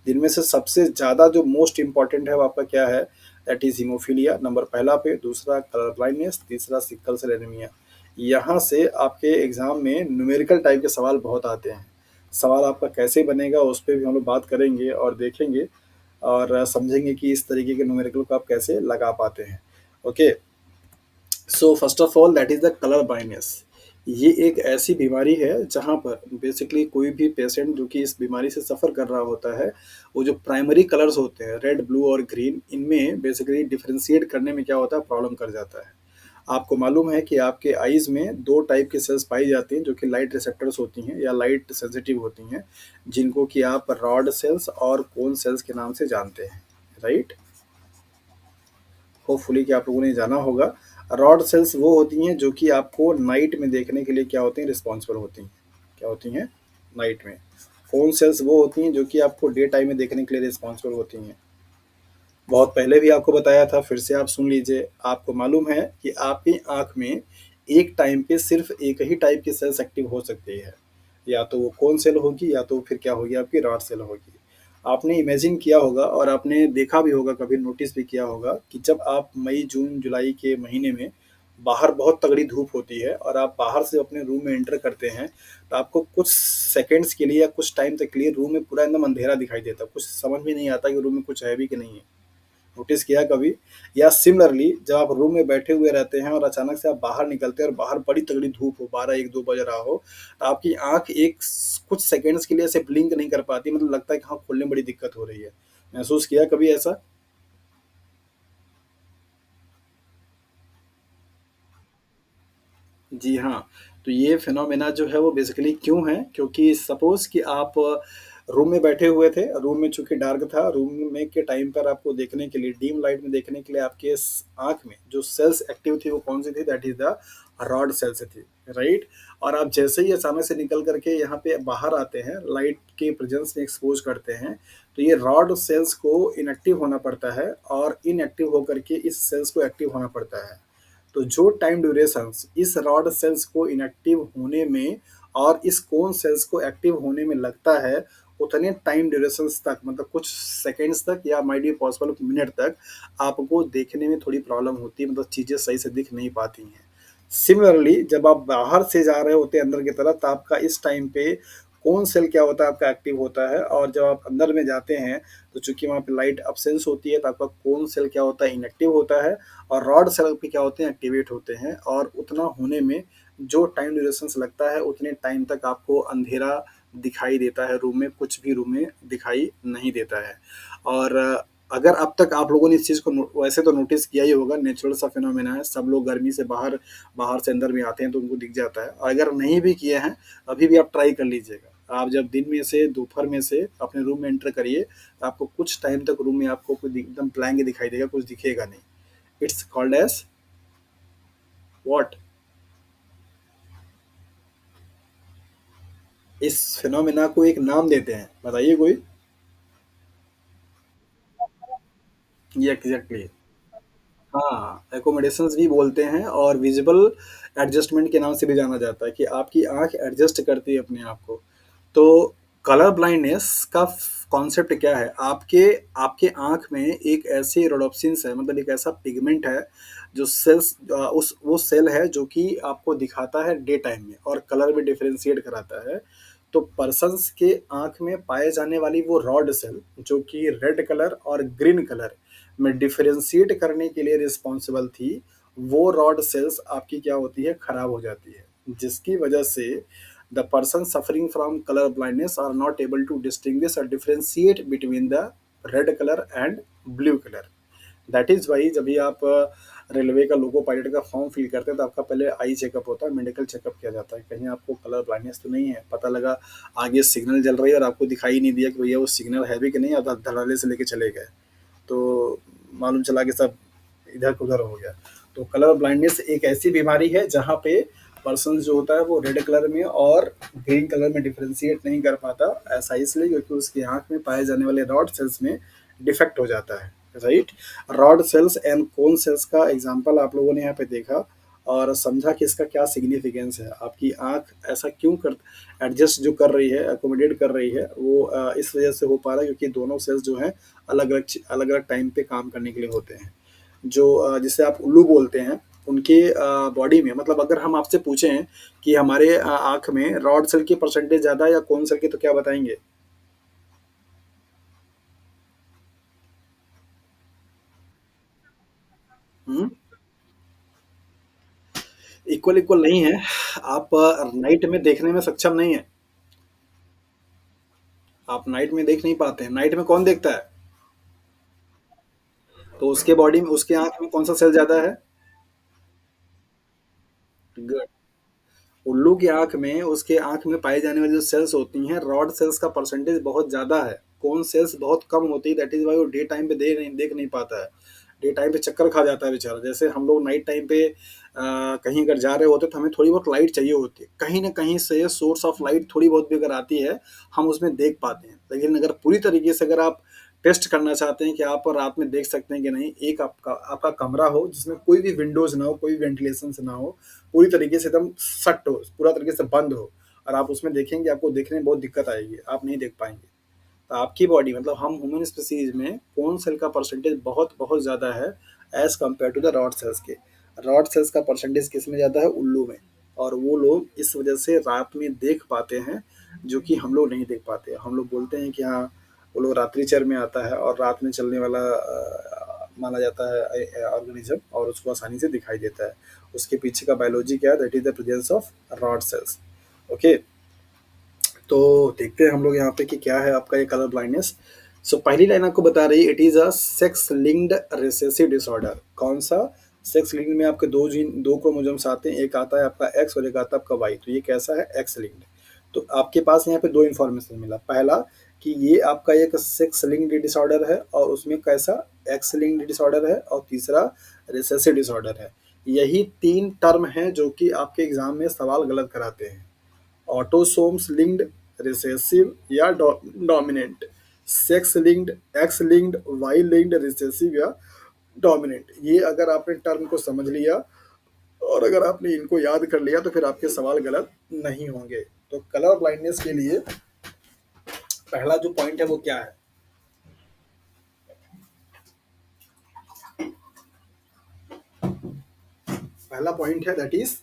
जिनमें से सबसे ज़्यादा जो मोस्ट इम्पॉर्टेंट है वो आपका क्या है, दैट इज़ हीमोफीलिया नंबर पहला पे, दूसरा कलर ब्लाइंडनेस, तीसरा सिकल सेल एनीमिया। यहाँ से आपके एग्ज़ाम में न्यूमेरिकल टाइप के सवाल बहुत आते हैं। सवाल आपका कैसे बनेगा उस पे भी हम लोग बात करेंगे और देखेंगे और समझेंगे कि इस तरीके के न्यूमेरिकल को आप कैसे लगा पाते हैं। Okay. First of all that is the colour blindness. ये एक ऐसी बीमारी है जहाँ पर बेसिकली कोई भी पेशेंट जो कि इस बीमारी से सफ़र कर रहा होता है, वो जो प्राइमरी कलर्स होते हैं रेड, ब्लू और ग्रीन, इनमें बेसिकली डिफरेंशिएट करने में क्या होता है, प्रॉब्लम कर जाता है। आपको मालूम है कि आपके आइज़ में 2 टाइप की सेल्स पाई जाती हैं जो कि लाइट रिसेप्टर्स होती हैं या लाइट सेंसिटिव होती हैं, जिनको कि आप रॉड सेल्स और कोन सेल्स के नाम से जानते हैं। राइट। होपफुली कि आप लोगों ने जाना होगा। रॉड सेल्स वो होती हैं जो कि आपको नाइट में देखने के लिए क्या होती हैं, रिस्पॉन्सिबल होती हैं। क्या होती हैं? नाइट में। कोन सेल्स वो होती हैं जो कि आपको डे टाइम में देखने के लिए रिस्पॉन्सिबल होती हैं। बहुत पहले भी आपको बताया था, फिर से आप सुन लीजिए। आपको मालूम है कि आपकी आँख में एक टाइम पे सिर्फ़ एक ही टाइप की सेल्स एक्टिव हो सकती है। या तो वो कोन सेल होगी या तो फिर क्या होगी, आपकी रॉड सेल होगी। आपने इमेजिन किया होगा और आपने देखा भी होगा, कभी नोटिस भी किया होगा कि जब आप मई, जून, जुलाई के महीने में बाहर बहुत तगड़ी धूप होती है और आप बाहर से अपने रूम में एंटर करते हैं, तो आपको कुछ सेकंड्स के लिए या कुछ टाइम तक के लिए रूम में पूरा एकदम अंधेरा दिखाई देता है। कुछ समझ में नहीं आता कि रूम में कुछ है भी कि नहीं है। नोटिस किया कभी? या सिमिलरली जब आप रूम में बैठे हुए रहते हैं और अचानक से आप बाहर निकलते हैं और बाहर बड़ी तगड़ी धूप हो, 12-1-2 बज रहा हो, तो आपकी आँख एक कुछ सेकंड्स के लिए ऐसे ब्लिंक नहीं कर पाती, मतलब लगता है कि हाँ, खोलने में बड़ी दिक्कत हो रही है। महसूस किया कभी ऐसा? जी हाँ, तो ये फिनोमेना जो है वो बेसिकली क्यों है? क्योंकि सपोज़ कि आप रूम में बैठे हुए थे, रूम में चूँकि डार्क था, रूम में के टाइम पर आपको देखने के लिए डिम लाइट में देखने के लिए आपके स आँख में जो सेल्स एक्टिव थी वो कौन-सी थी? That is the rod sales थी, राइट? और आप जैसे ही अचानक से निकल कर के यहाँ पे बाहर आते हैं, लाइट के प्रेज़ेंस में एक्सपोज़ करते हैं, तो ये रॉड सेल्स को इनएक्टिव होना पड़ता है और इनएक्टिव होकर के इस सेल्स को एक्टिव होना पड़ता है। तो जो टाइम ड्यूरेशंस इस रॉड सेल्स को इनएक्टिव होने में और इस कोन सेल्स को एक्टिव होने में लगता है, उतने टाइम ड्यूरेशंस तक, मतलब कुछ सेकंड्स तक या माइट बी पॉसिबल मिनट तक आपको देखने में थोड़ी प्रॉब्लम होती है, मतलब चीज़ें सही से दिख नहीं पाती हैं। सिमिलरली जब आप बाहर से जा रहे होते हैं अंदर की तरफ, तो आपका इस टाइम पे कोन सेल क्या होता है, आपका एक्टिव होता है, और जब आप अंदर में जाते हैं, तो चूँकि वहाँ पे लाइट अब्सेंस होती है, तो आपका कोन सेल क्या होता है, इनएक्टिव होता है, और रॉड सेल पे क्या होते हैं, एक्टिवेट होते हैं, और उतना होने में जो टाइम ड्यूरेशंस लगता है, उतने टाइम तक आपको अंधेरा दिखाई देता है रूम में, कुछ भी रूम में दिखाई नहीं देता है। और अगर अब तक आप लोगों ने इस चीज़ को वैसे तो नोटिस किया ही होगा, नेचुरल सा फिनोमेना है, सब लोग गर्मी से बाहर बाहर से अंदर में आते हैं तो उनको दिख जाता है, और अगर नहीं भी किए हैं, अभी भी आप ट्राई कर लीजिएगा। आप जब दिन में से, दोपहर में से अपने रूम में एंटर करिए, तो आपको कुछ टाइम तक रूम में आपको कुछ एकदम ब्लैंक ही दिखाई देगा, कुछ दिखेगा नहीं। It's called as what? इस फिनोमेना को एक नाम देते हैं, बताइए कोई? ये एग्जैक्टली। हाँ, एकोमोडेशंस भी बोलते हैं और विजिबल एडजस्टमेंट के नाम से भी जाना जाता है कि आपकी आँख एडजस्ट करती है अपने आप को। तो कलर ब्लाइंडनेस का कॉन्सेप्ट क्या है? आपके आपके आँख में एक ऐसी रोडोप्सिन्स है, मतलब एक ऐसा पिगमेंट है जो सेल्स उस वो सेल है जो कि आपको दिखाता है डे टाइम में और कलर में डिफरेंशिएट कराता है। तो पर्सन्स के आँख में पाए जाने वाली वो रॉड सेल जो कि रेड कलर और ग्रीन कलर में डिफरेंशिएट करने के लिए रिस्पॉन्सिबल थी, वो रॉड सेल्स आपकी क्या होती है, खराब हो जाती है, जिसकी वजह से the person suffering from colour blindness are not able to distinguish और differentiate between the red colour and blue colour. That is why जब भी आप रेलवे का लोको पायलट का फॉर्म फिल करते हैं, तो आपका पहले आई चेकअप होता है, मेडिकल चेकअप किया जाता है, कहीं आपको कलर ब्लाइंडनेस तो नहीं है। पता लगा आगे सिग्नल जल रही है और आपको दिखाई नहीं दिया कि भैया वो सिग्नल है भी कि नहीं, आप धड़ाले से लेके चले गए, तो मालूम चला कि सब इधर उधर हो गया। तो कलर ब्लाइंडनेस एक ऐसी बीमारी है जहाँ पे पर्सन जो होता है वो रेड कलर में और ग्रीन कलर में डिफ्रेंशिएट नहीं कर पाता। ऐसा इसलिए क्योंकि उसकी आंख में पाए जाने वाले रॉड सेल्स में डिफेक्ट हो जाता है, right? Rod sales and cone cells का एग्जांपल आप लोगों ने यहाँ पे देखा और समझा कि इसका क्या सिग्निफिकेंस है। आपकी आंख ऐसा क्यों कर एडजस्ट जो कर रही है, अकोमोडेट कर रही है, वो इस वजह से हो पा रहा है क्योंकि दोनों सेल्स जो हैं अलग अलग टाइम पे काम करने के लिए होते हैं। जो जिसे आप उल्लू बोलते हैं, उनके बॉडी में, मतलब अगर हम आपसे पूछें कि हमारे आँख में रॉड सेल की परसेंटेज ज़्यादा है या कोन सेल की, तो क्या बताएँगे? हुँ, इक्वल इक्वल नहीं है। आप नाइट में देखने में सक्षम नहीं हैं। आप नाइट में देख नहीं पाते हैं। नाइट में कौन देखता है? तो उसके बॉडी में, उसके आँख में कौन-सा सेल ज़्यादा है? गुड। उल्लू की आँख में, उसके आँख में पाई जाने वाली जो सेल्स होती हैं, रॉड सेल्स का परसेंटेज बहुत ज़्यादा है, कोन सेल्स बहुत कम होती है, दैट इज़ व्हाई वो डे टाइम पे देख नहीं पाता है। डे टाइम पे चक्कर खा जाता है बेचारा। जैसे हम लोग नाइट टाइम पे कहीं अगर जा रहे होते हैं तो हमें थोड़ी बहुत लाइट चाहिए होती है। कहीं न कहीं से सोर्स ऑफ लाइट थोड़ी बहुत भी अगर आती है, हम उसमें देख पाते हैं। लेकिन अगर पूरी तरीके से अगर आप टेस्ट करना चाहते हैं कि आप रात में देख सकते हैं कि नहीं, एक आपका आपका कमरा हो जिसमें कोई भी विंडोज़ ना हो, कोई भी वेंटिलेशंस ना हो, पूरी तरीके से एकदम सट हो, पूरा तरीके से बंद हो और आप उसमें देखेंगे, आपको देखने में बहुत दिक्कत आएगी, आप नहीं देख पाएँगे। आपकी बॉडी मतलब हम ह्यूमन स्पीसीज में बोन सेल का परसेंटेज बहुत बहुत ज़्यादा है as compare to the rod cells के। रॉड सेल्स का परसेंटेज किस में ज़्यादा है? उल्लू में। और वो लोग इस वजह से रात में देख पाते हैं जो कि हम लोग नहीं देख पाते। हम लोग बोलते हैं कि हाँ वो लोग रात्रिचर में आता है और रात में चलने वाला माना जाता है ऑर्गेनिज्म और उसको आसानी से दिखाई देता है। उसके पीछे का बायोलॉजी क्या है? That is the presence of rod sales. Okay, तो देखते हैं हम लोग यहाँ पे कि क्या है आपका ये कलर ब्लाइंडनेस। सो पहली लाइन आपको बता रही है it is a sex linked recessive disorder. कौन सा? सेक्स लिंक्ड में आपके दो जीन दो क्रोमोसोम्स आते हैं, एक आता है आपका एक्स और एक आता है आपका वाई। तो ये कैसा है? X linked. तो आपके पास यहाँ पे दो इन्फॉर्मेशन मिला। पहला कि ये आपका एक सेक्स लिंक्ड डिसऑर्डर है और उसमें कैसा? एक्स लिंक्ड डिसऑर्डर है। और तीसरा रिसेसिव डिसऑर्डर है। यही तीन टर्म हैं जो कि आपके एग्जाम में सवाल गलत कराते हैं। ऑटोसोम्स लिंक्ड, रिसेसिव या dominant, sex linked, X linked, Y linked, recessive या डोमिनेंट। ये अगर आपने टर्म को समझ लिया और अगर आपने इनको याद कर लिया तो फिर आपके सवाल गलत नहीं होंगे। तो कलर ब्लाइंडनेस के लिए पहला जो पॉइंट है वो क्या है? पहला पॉइंट है दैट इज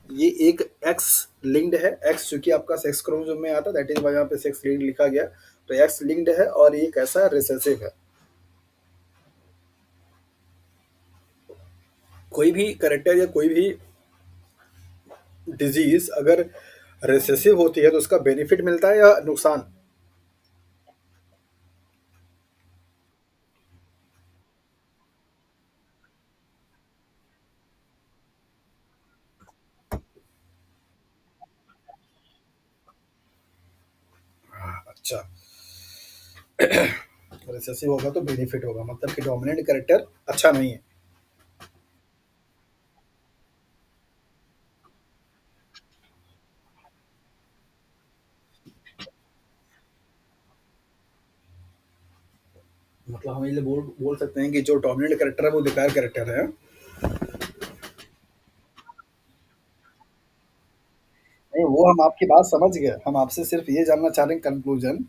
ये एक एक्स लिंक्ड है। एक्स चूंकि आपका सेक्स क्रोमोसोम में आता है दैट इज वाई यहाँ पे सेक्स लिंक्ड लिखा गया। तो एक्स लिंक्ड है और ये कैसा है? रिसेसिव है। कोई भी करेक्टर या कोई भी डिजीज अगर रिसेसिव होती है तो उसका बेनिफिट मिलता है या नुकसान? अच्छा, रिसेसिव होगा तो बेनिफिट होगा मतलब कि डोमिनेंट कैरेक्टर अच्छा नहीं है। मतलब हम ये बोल सकते हैं कि जो डोमिनेंट कैरेक्टर है वो बेकार कैरेक्टर है। नहीं, वो हम आपकी बात समझ गए। हम आपसे सिर्फ ये जानना चाह रहे हैं कंक्लूजन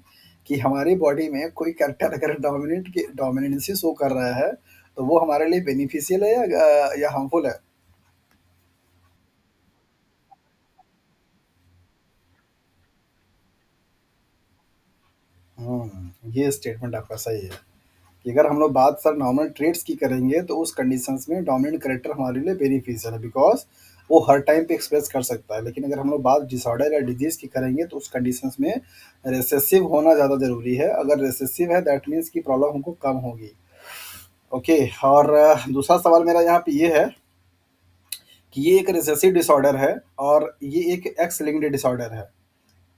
कि हमारी बॉडी में कोई कैरेक्टर अगर डोमिनेंसी शो कर रहा है तो वो हमारे लिए बेनिफिशियल है या हार्मफुल है? ये स्टेटमेंट आपका सही है कि अगर हम लोग बात सर नॉर्मल ट्रेड्स की करेंगे तो उस कंडीशंस में डोमिनेंट कैरेक्टर हमारे लिए बेनिफिशियल है बिकॉज वो हर टाइम पे एक्सप्रेस कर सकता है। लेकिन अगर हम लोग बात डिसऑर्डर या डिजीज की करेंगे तो उस कंडीशंस में रिसेसिव होना ज़्यादा ज़रूरी है। अगर रिसेसिव है दैट मीन्स की प्रॉब्लम हमको कम होगी। ओके, और दूसरा सवाल मेरा यहाँ पे ये है कि ये एक रिसेसिव डिसऑर्डर है और ये एक एक्स लिंक्ड डिसऑर्डर है।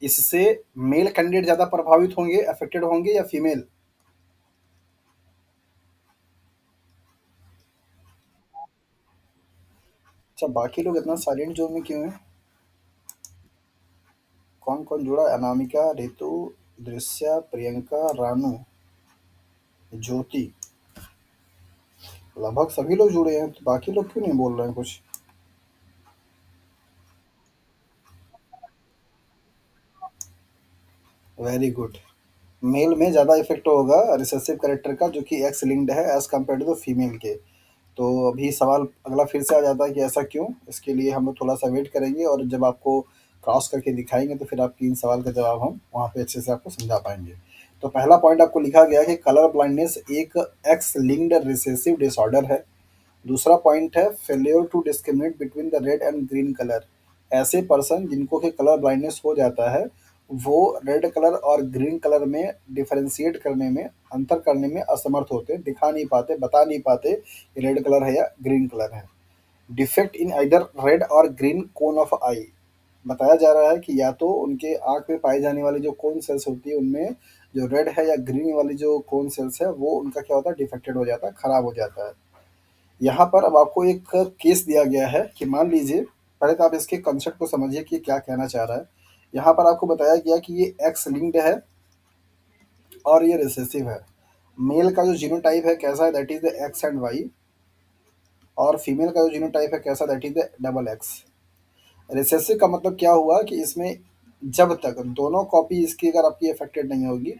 इससे मेल कैंडिडेट ज़्यादा प्रभावित होंगे, अफेक्टेड होंगे या फीमेल? अच्छा, बाकी लोग इतना साइलेंट जोन में क्यों है? कौन कौन जुड़ा? अनामिका, रितु, दृश्या, प्रियंका, रानू, ज्योति। लगभग सभी लोग जुड़े हैं तो बाकी लोग क्यों नहीं बोल रहे हैं कुछ? Very good. मेल में ज़्यादा इफेक्ट होगा रिसेसिव कैरेक्टर का जो कि एक्स लिंक्ड है as compare to the female के। तो अभी सवाल अगला फिर से आ जाता है कि ऐसा क्यों? इसके लिए हम लोग थोड़ा सा वेट करेंगे और जब आपको क्रॉस करके दिखाएंगे तो फिर आपकी इन सवाल का जवाब हम वहाँ पे अच्छे से आपको समझा पाएंगे। तो पहला पॉइंट आपको लिखा गया है कि कलर ब्लाइंडनेस एक एक्स लिंक्ड रिसेसिव डिसऑर्डर है। दूसरा पॉइंट है failure to discriminate between the red and green colour. ऐसे पर्सन जिनको कि कलर ब्लाइंडनेस हो जाता है वो रेड कलर और ग्रीन कलर में डिफरेंशिएट करने में, अंतर करने में असमर्थ होते हैं, दिखा नहीं पाते, बता नहीं पाते कि रेड कलर है या ग्रीन कलर है। डिफेक्ट इन आइदर रेड और ग्रीन कोन ऑफ आई। बताया जा रहा है कि या तो उनके आंख में पाई जाने वाली जो कोन सेल्स होती है उनमें जो रेड है या ग्रीन वाली जो कोन सेल्स है वो उनका क्या होता है? डिफेक्टेड हो जाता है, खराब हो जाता है। यहाँ पर अब आपको एक केस दिया गया है कि मान लीजिए, पहले तो आप इसके कंसेप्ट को समझिए कि क्या कहना चाह रहा है। यहाँ पर आपको बताया गया कि ये एक्स लिंक्ड है और ये रिसेसिव है। मेल का जो जीनोटाइप है कैसा है? That is the X and Y. और फीमेल का जो जीनोटाइप है कैसा? That is the double X. Recessive का मतलब क्या हुआ कि इसमें जब तक दोनों कॉपी इसकी अगर आपकी अफेक्टेड नहीं होगी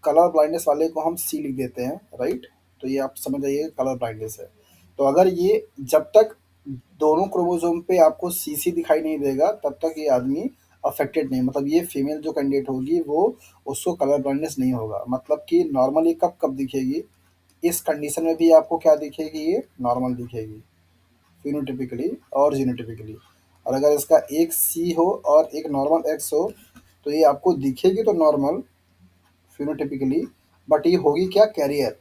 कलर ब्लाइंडनेस वाले को हम सी लिख देते हैं, राइट? तो ये आप समझ जाइए कलर ब्लाइंडनेस है। तो अगर ये जब तक दोनों क्रोमोसोम पे आपको सीसी दिखाई नहीं देगा तब तक ये आदमी अफेक्टेड नहीं, मतलब ये फीमेल जो कैंडिडेट होगी वो उसको कलर ब्लाइंडनेस नहीं होगा। मतलब कि नॉर्मली कब कब दिखेगी, इस कंडीशन में भी आपको क्या दिखेगी, ये नॉर्मल दिखेगी फिनोटिपिकली और जीनोटिपिकली। और अगर इसका एक सी हो और एक नॉर्मल एक्स हो तो ये आपको दिखेगी तो नॉर्मल फिनोटिपिकली, बट ये होगी क्या, कैरियर।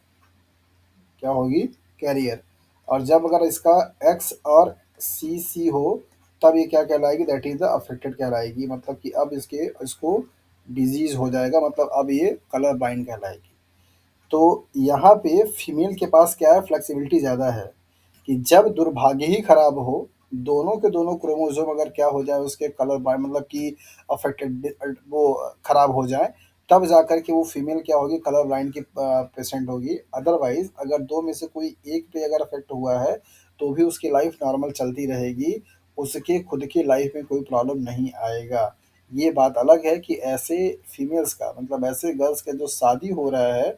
क्या होगी, कैरियर। और जब अगर इसका एक्स और सी सी हो तब ये क्या कहलाएगी, दैट इज द अफेक्टेड कहलाएगी। मतलब कि अब इसके इसको डिजीज हो जाएगा, मतलब अब ये कलर ब्लाइंड कहलाएगी। तो यहाँ पे फीमेल के पास क्या है, फ्लेक्सिबिलिटी ज़्यादा है कि जब दुर्भाग्य ही खराब हो, दोनों के दोनों क्रोमोसोम अगर क्या हो जाए उसके कलर बाय मतलब कि अफेक्टेड वो खराब हो जाए, तब जाकर के वो फीमेल क्या होगी, कलर ब्लाइंड की पेशेंट होगी। अदरवाइज अगर दो में से कोई एक पे अगर अफेक्ट हुआ है तो भी उसकी लाइफ नॉर्मल चलती रहेगी, उसके खुद की लाइफ में कोई प्रॉब्लम नहीं आएगा। ये बात अलग है कि ऐसे फीमेल्स का मतलब ऐसे गर्ल्स का जो शादी हो रहा है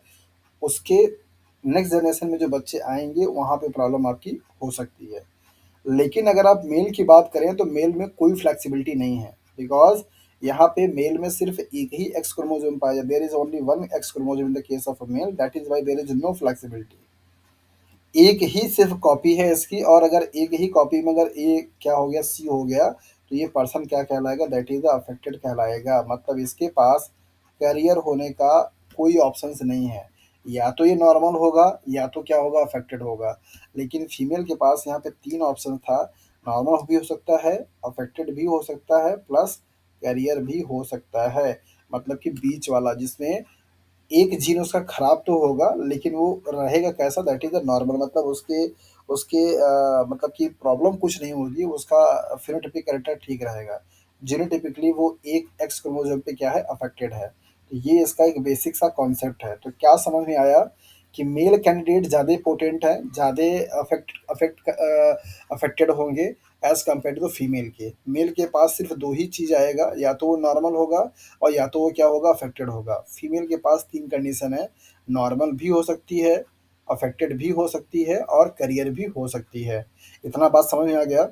उसके नेक्स्ट जनरेशन में जो बच्चे आएँगे वहाँ पे प्रॉब्लम आपकी हो सकती है। लेकिन अगर आप मेल की बात करें तो मेल में कोई फ्लेक्सिबिलिटी नहीं है, बिकॉज़ यहाँ पे मेल में सिर्फ़ एक ही एक्स क्रोमोसोम पाया जाता है। There is only one X chromosome in the case of a male, that is why there is no flexibility. एक ही सिर्फ कॉपी है इसकी, और अगर एक ही कॉपी में अगर ए क्या हो गया, सी हो गया, तो ये पर्सन क्या कहलाएगा, दैट इज़ द अफेक्टेड कहलाएगा। मतलब इसके पास कैरियर होने का कोई ऑप्शंस नहीं है। या तो ये नॉर्मल होगा या तो क्या होगा, अफेक्टेड होगा। लेकिन फीमेल के पास यहाँ पे 3 ऑप्शन था, नॉर्मल भी हो सकता है, अफेक्टेड भी हो सकता है, प्लस कैरियर भी हो सकता है। मतलब कि बीच वाला जिसमें एक जीन उसका खराब तो होगा लेकिन वो रहेगा कैसा, दैट इज़ द नॉर्मल। मतलब उसके उसके मतलब कि प्रॉब्लम कुछ नहीं होगी, उसका फेनोटाइपिक कैरेक्टर ठीक रहेगा। जीनोटाइपिकली वो एक एक्स क्रोमोसोम पे क्या है, अफेक्टेड है। तो ये इसका एक बेसिक सा कॉन्सेप्ट है। तो क्या समझ में आया कि मेल कैंडिडेट ज़्यादा पोटेंट है, ज़्यादा अफेक्टेड होंगे as compare to the female के। मेल के पास सिर्फ 2 ही चीज़ आएगा, या तो वो नॉर्मल होगा और या तो वो क्या होगा, अफेक्टेड होगा। फीमेल के पास 3 कंडीशन है, नॉर्मल भी हो सकती है, अफेक्टेड भी हो सकती है और करियर भी हो सकती है। इतना बात समझ में आ गया?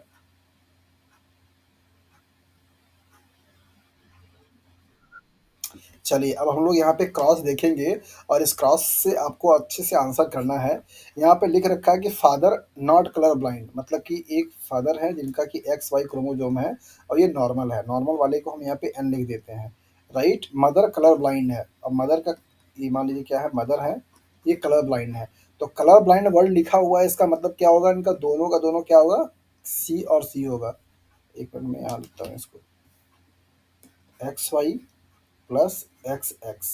चलिए अब हम लोग यहाँ पे क्रॉस देखेंगे और इस क्रॉस से आपको अच्छे से आंसर करना है। यहाँ पे लिख रखा है कि फादर नॉट कलर ब्लाइंड, मतलब कि एक फादर है जिनका कि एक्स वाई क्रोमोसोम है और ये नॉर्मल है। नॉर्मल वाले को हम यहाँ पे एन लिख देते हैं, राइट? मदर कलर ब्लाइंड है। अब मदर का ये मान लीजिए क्या है, मदर है, ये कलर ब्लाइंड है। तो कलर ब्लाइंड वर्ड लिखा हुआ है, इसका मतलब क्या होगा, इनका दोनों का दोनों क्या होगा, सी और सी होगा। एक मिनट में यहाँ लिखता हूँ इसको, X Y plus X X.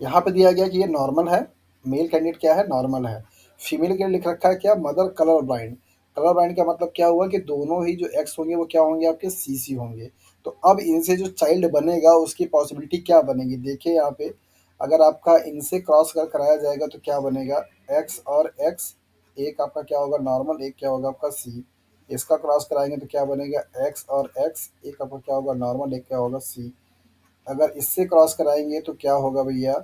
यहाँ पे दिया गया कि ये नॉर्मल है, मेल कैंडिडेट क्या है, नॉर्मल है। फीमेल के लिए लिख रखा है क्या, mother colour blind. Colour blind का मतलब क्या हुआ कि दोनों ही जो एक्स होंगे वो क्या होंगे, आपके सीसी होंगे। तो अब इनसे जो चाइल्ड बनेगा उसकी पॉसिबिलिटी क्या बनेगी, देखिए यहाँ पे अगर आपका इनसे क्रॉस कर कराया जाएगा तो क्या बनेगा, एक्स और एक्स, एक आपका क्या होगा नॉर्मल, एक क्या होगा आपका सी। इसका क्रॉस कराएंगे तो क्या बनेगा, एक्स और एक्स, एक आपका क्या होगा नॉर्मल, एक क्या होगा सी। अगर इससे क्रॉस कराएंगे तो क्या होगा भैया,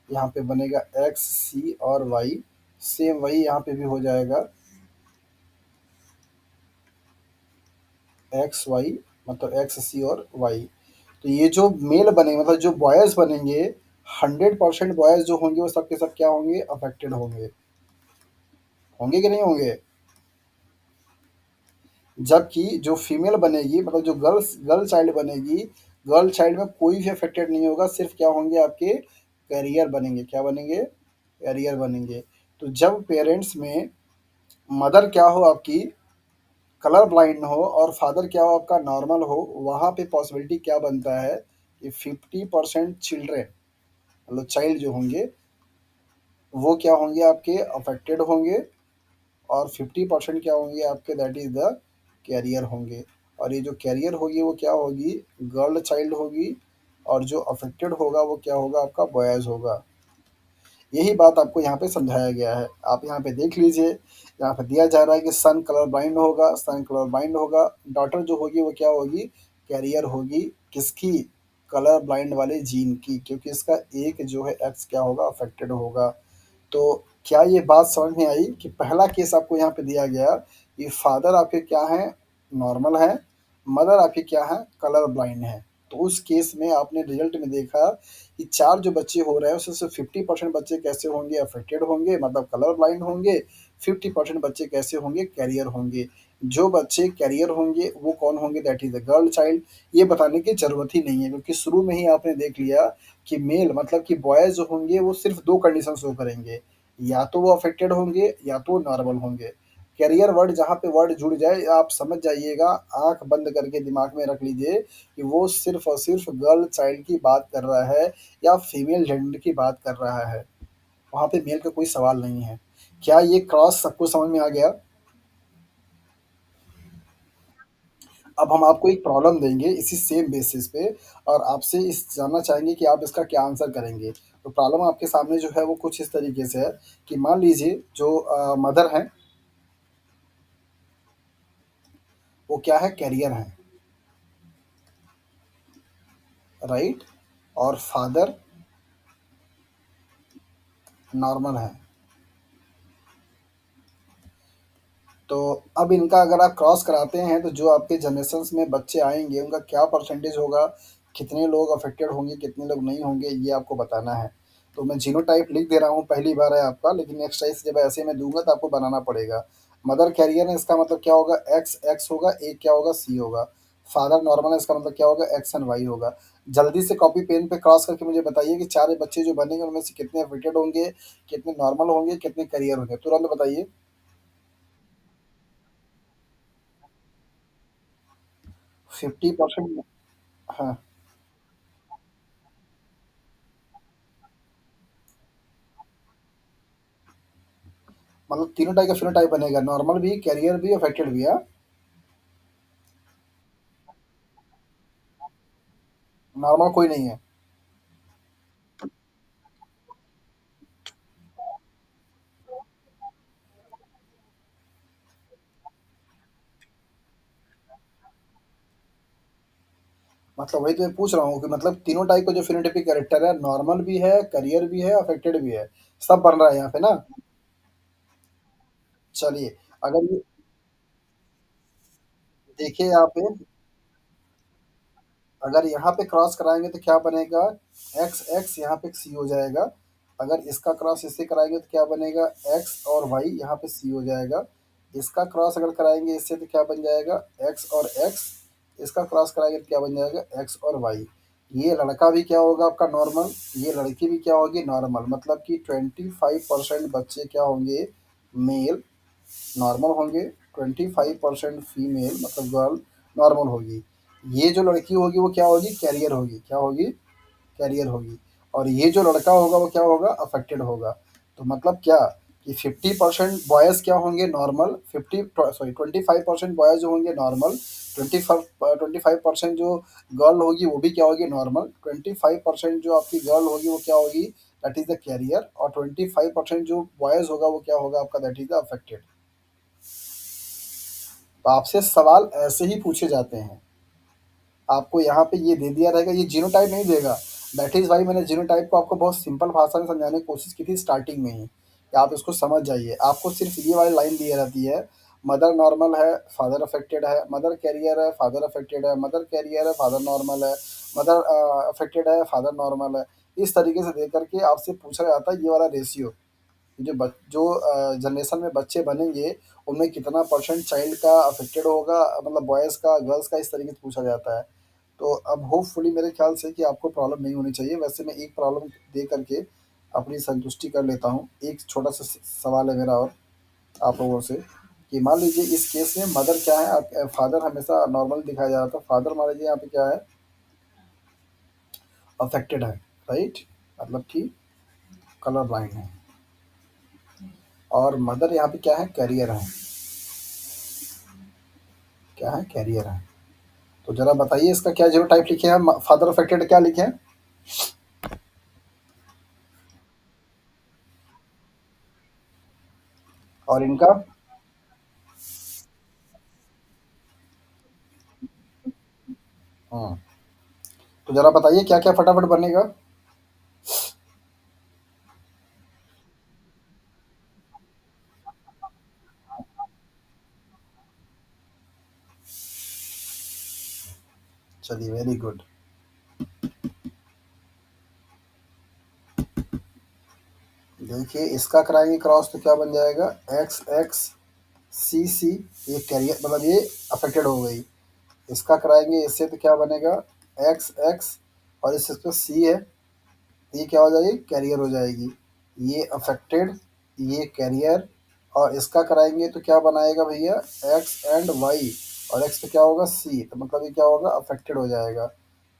यहाँ पे बनेगा एक्स सी और वाई। सेम वही यहाँ पे भी हो जाएगा, एक्स वाई, मतलब एक्स सी और वाई। तो ये जो मेल बनेंगे मतलब जो बॉयज़ बनेंगे, 100% बॉयज़ जो होंगे वो सब के सब क्या होंगे, अफेक्टेड होंगे। होंगे कि नहीं होंगे? जबकि जो फीमेल बनेगी मतलब जो गर्ल चाइल्ड बनेगी, गर्ल चाइल्ड में कोई भी अफेक्टेड नहीं होगा, सिर्फ क्या होंगे आपके, कैरियर बनेंगे। क्या बनेंगे, कैरियर बनेंगे। तो जब पेरेंट्स में मदर क्या हो आपकी, कलर ब्लाइंड हो और फादर क्या हो आपका, नॉर्मल हो, वहाँ पे पॉसिबिलिटी क्या बनता है कि 50% चिल्ड्रेन मतलब चाइल्ड जो होंगे वो क्या होंगे आपके, अफेक्टेड होंगे, और 50% क्या होंगे आपके, दैट इज़ द कैरियर होंगे। और ये जो कैरियर होगी वो क्या होगी, गर्ल चाइल्ड होगी, और जो अफेक्टेड होगा वो क्या होगा आपका, बॉयज़ होगा। यही बात आपको यहाँ पे समझाया गया है। आप यहाँ पे देख लीजिए, यहाँ पे दिया जा रहा है कि सन कलर ब्लाइंड होगा, सन कलर ब्लाइंड होगा, डॉटर जो होगी वो क्या होगी, कैरियर होगी, किसकी, कलर ब्लाइंड वाले जीन की, क्योंकि इसका एक जो है एक्स क्या होगा अफेक्टेड होगा। तो क्या ये बात समझ में आई कि पहला केस आपको यहाँ पे दिया गया, ये फादर आपके क्या हैं, नॉर्मल हैं, मदर आपके क्या हैं, कलर ब्लाइंड हैं। तो उस केस में आपने रिजल्ट में देखा कि 4 जो बच्चे हो रहे हैं उसमें से 50% बच्चे कैसे होंगे, अफेक्टेड होंगे मतलब कलर ब्लाइंड होंगे, 50% बच्चे कैसे होंगे, कैरियर होंगे। जो बच्चे कैरियर होंगे वो कौन होंगे, that is a girl child. ये बताने की ज़रूरत ही नहीं है, क्योंकि शुरू में ही आपने देख लिया कि मेल मतलब कि बॉयज़ जो होंगे वो सिर्फ़ 2 कंडीशन शो करेंगे, या तो वो अफेक्टेड होंगे या तो नॉर्मल होंगे। कैरियर वर्ड जहाँ पे वर्ड जुड़ जाए आप समझ जाइएगा, आँख बंद करके दिमाग में रख लीजिए कि वो सिर्फ़ और सिर्फ़ गर्ल चाइल्ड की बात कर रहा है या फीमेल जेंडर की बात कर रहा है। वहाँ पे मेल का कोई सवाल नहीं है। क्या ये क्रॉस सबको समझ में आ गया? अब हम आपको एक प्रॉब्लम देंगे इसी सेम बेसिस पे और आपसे इस जानना चाहेंगे कि आप इसका क्या आंसर करेंगे। तो प्रॉब्लम आपके सामने जो है वो कुछ इस तरीके से है कि मान लीजिए जो मदर हैं, वो क्या है, कैरियर हैं, राइट? और फादर नॉर्मल हैं। तो अब इनका अगर आप क्रॉस कराते हैं तो जो आपके जनरेशंस में बच्चे आएँगे उनका क्या परसेंटेज होगा, कितने लोग अफ़ेक्टेड होंगे, कितने लोग नहीं होंगे, ये आपको बताना है। तो मैं जीनोटाइप लिख दे रहा हूँ, पहली बार है आपका, लेकिन नेक्स्ट टाइम से जब ऐसे मैं दूँगा तो आपको बनाना पड़ेगा। मदर कैरियर है इसका मतलब क्या होगा, एक्स एक्स होगा, ए क्या होगा, सी होगा। फादर नॉर्मल है इसका मतलब क्या होगा, एक्स एंड वाई होगा। जल्दी से कॉपी पेन पे क्रॉस करके मुझे बताइए कि 4 बच्चे जो बनेंगे उनमें से कितने अफ़ेक्टेड होंगे, कितने नॉर्मल होंगे, कितने कैरियर होंगे? तुरंत बताइए। 50%। हाँ, मतलब तीनों टाइप का फिनोटाइप बनेगा, नॉर्मल भी, कैरियर भी, अफेक्टेड भी, हाँ? नॉर्मल कोई नहीं है। मतलब वही तो मैं पूछ रहा हूँ कि मतलब तीनों टाइप का जो फिनोटाइपिक कैरेक्टर है, नॉर्मल भी है, कैरियर भी है, अफेक्टेड भी है, सब बन रहा है यहाँ पे ना? चलिए, अगर ये देखिए यहाँ पे, अगर यहाँ पे क्रॉस कराएँगे तो क्या बनेगा, एक्स एक्स यहाँ पे सी हो जाएगा। अगर इसका क्रॉस इससे कराएँगे तो क्या बनेगा, एक्स और वाई यहाँ पे सी हो जाएगा। इसका क्रॉस अगर कराएँगे इससे तो क्या बन जाएगा, एक्स और एक्स। इसका क्रॉस कराएँगे तो क्या बन जाएगा, एक्स और वाई। ये लड़का भी क्या होगा आपका, नॉर्मल, ये लड़की भी क्या होगी, नॉर्मल। मतलब कि 25% बच्चे क्या होंगे, मेल नॉर्मल होंगे, 25% फीमेल मतलब गर्ल नॉर्मल होगी। ये जो लड़की होगी वो क्या होगी, कैरियर होगी, क्या होगी, कैरियर होगी। और ये जो लड़का होगा वो क्या होगा, अफेक्टेड होगा। तो मतलब क्या कि 50% बॉयज़ क्या होंगे, नॉर्मल, 25% बॉयज़ जो होंगे नॉर्मल, 25% जो गर्ल होगी वो भी क्या होगी, नॉर्मल। 25% जो आपकी गर्ल होगी वो क्या होगी, दैट इज़ द कैरियर। और 25% जो बॉयज़ होगा वो क्या होगा आपका, दैट इज़ द अफेक्टेड। तो आपसे सवाल ऐसे ही पूछे जाते हैं। आपको यहाँ पे ये दे दिया रहेगा, ये जीनोटाइप नहीं देगा। दैट इज़ वाई मैंने जीनोटाइप को आपको बहुत सिंपल भाषा में समझाने की कोशिश की थी स्टार्टिंग में ही, कि आप इसको समझ जाइए। आपको सिर्फ़ ये वाली लाइन दी रहती है, मदर नॉर्मल है, फादर अफेक्टेड है, मदर कैरियर है, फादर अफेक्टेड है, मदर कैरियर है, फादर नॉर्मल है, मदर अफेक्टेड है, फादर नॉर्मल है। इस तरीके से दे करके आपसे पूछा जाता है ये वाला रेशियो। जो जनरेशन में बच्चे बनेंगे, उनमें कितना परसेंट चाइल्ड का अफेक्टेड होगा, मतलब बॉयज़ का, गर्ल्स का, इस तरीके से पूछा जाता है। तो अब होपफुली मेरे ख्याल से कि आपको प्रॉब्लम नहीं होनी चाहिए। वैसे मैं एक प्रॉब्लम दे करके अपनी संतुष्टि कर लेता हूँ। एक छोटा-सा सवाल है मेरा और आप लोगों से, कि मान लीजिए इस केस में मदर क्या है, फादर हमेशा नॉर्मल दिखाया जा रहा था। फादर मान लीजिए यहाँ पे क्या है, अफेक्टेड है, राइट? मतलब कि कलर ब्लाइंड है। और मदर यहाँ पे क्या है, कैरियर है। क्या है, कैरियर है। तो ज़रा बताइए इसका क्या जीनोटाइप लिखे हैं? फादर अफेक्टेड क्या लिखे हैं? और इनका? हाँ, तो ज़रा बताइए क्या-क्या फटाफट बनेगा? चलिए वेरी गुड। देखिए इसका कराएँगे क्रॉस तो क्या बन जाएगा एक्स एक्स सी सी, ये कैरियर मतलब ये अफ़ेक्टेड हो गई। इसका कराएँगे इससे तो क्या बनेगा एक्स एक्स और इस पे सी है, ये क्या हो जाएगी कैरियर हो जाएगी। ये अफ़ेक्टेड, ये कैरियर और इसका कराएँगे तो क्या बनाएगा भैया एक्स एंड वाई और एक्स पे क्या होगा सी, तो मतलब ये क्या होगा अफ़ेक्टेड हो जाएगा।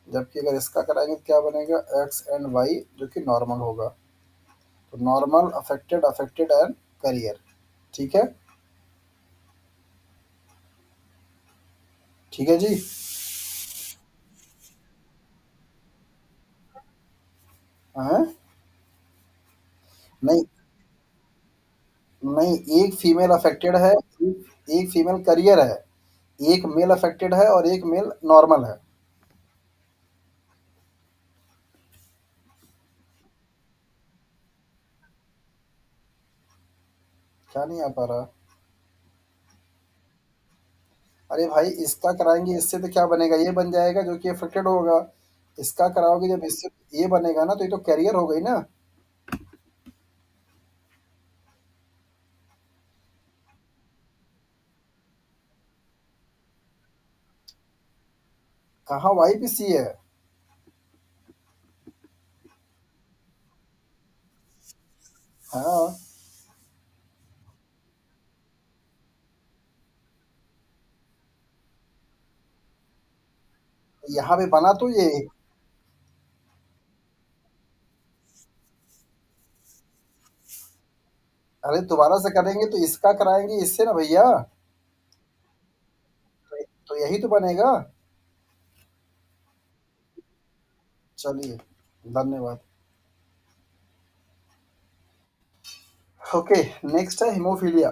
जबकि अगर इसका कराएँगे तो क्या बनेगा एक्स एंड वाई जो कि नॉर्मल होगा। तो normal, affected, affected and career. ठीक है? ठीक है जी? हैं? नहीं, नहीं, एक फीमेल अफेक्टेड है, एक एक फीमेल करियर है, एक मेल अफेक्टेड है और एक मेल नॉर्मल है। क्या नहीं आ पा रहा? अरे भाई इसका कराएँगे इससे तो क्या बनेगा ये बन जाएगा जो कि अफेक्टेड होगा। इसका कराओगे जब इससे ये बनेगा ना तो ये तो करियर हो गई ना। कहाँ वाई पे सी है? हाँ, यहाँ पे बना तो ये अरे दोबारा से करेंगे तो इसका कराएँगे इससे ना भैया। तो यही तो बनेगा। चलिए, धन्यवाद। ओके, नेक्स्ट है हीमोफीलिया।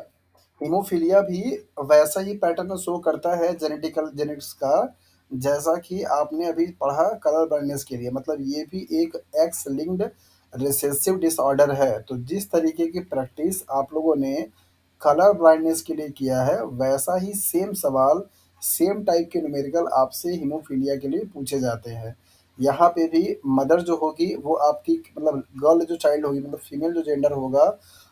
हीमोफीलिया भी वैसा ही पैटर्न शो करता है जेनेटिक्स का, जैसा कि आपने अभी पढ़ा कलर ब्लाइंडनेस के लिए। मतलब ये भी एक एक्स लिंक्ड रिसेसिव डिसऑर्डर है। तो जिस तरीके की प्रैक्टिस आप लोगों ने कलर ब्लाइंडनेस के लिए किया है, वैसा ही सेम सवाल, सेम टाइप के न्यूमेरिकल आपसे हीमोफीलिया के लिए पूछे जाते हैं। यहाँ पे भी मदर जो होगी वो आपकी मतलब गर्ल जो चाइल्ड होगी मतलब फीमेल जो जेंडर होगा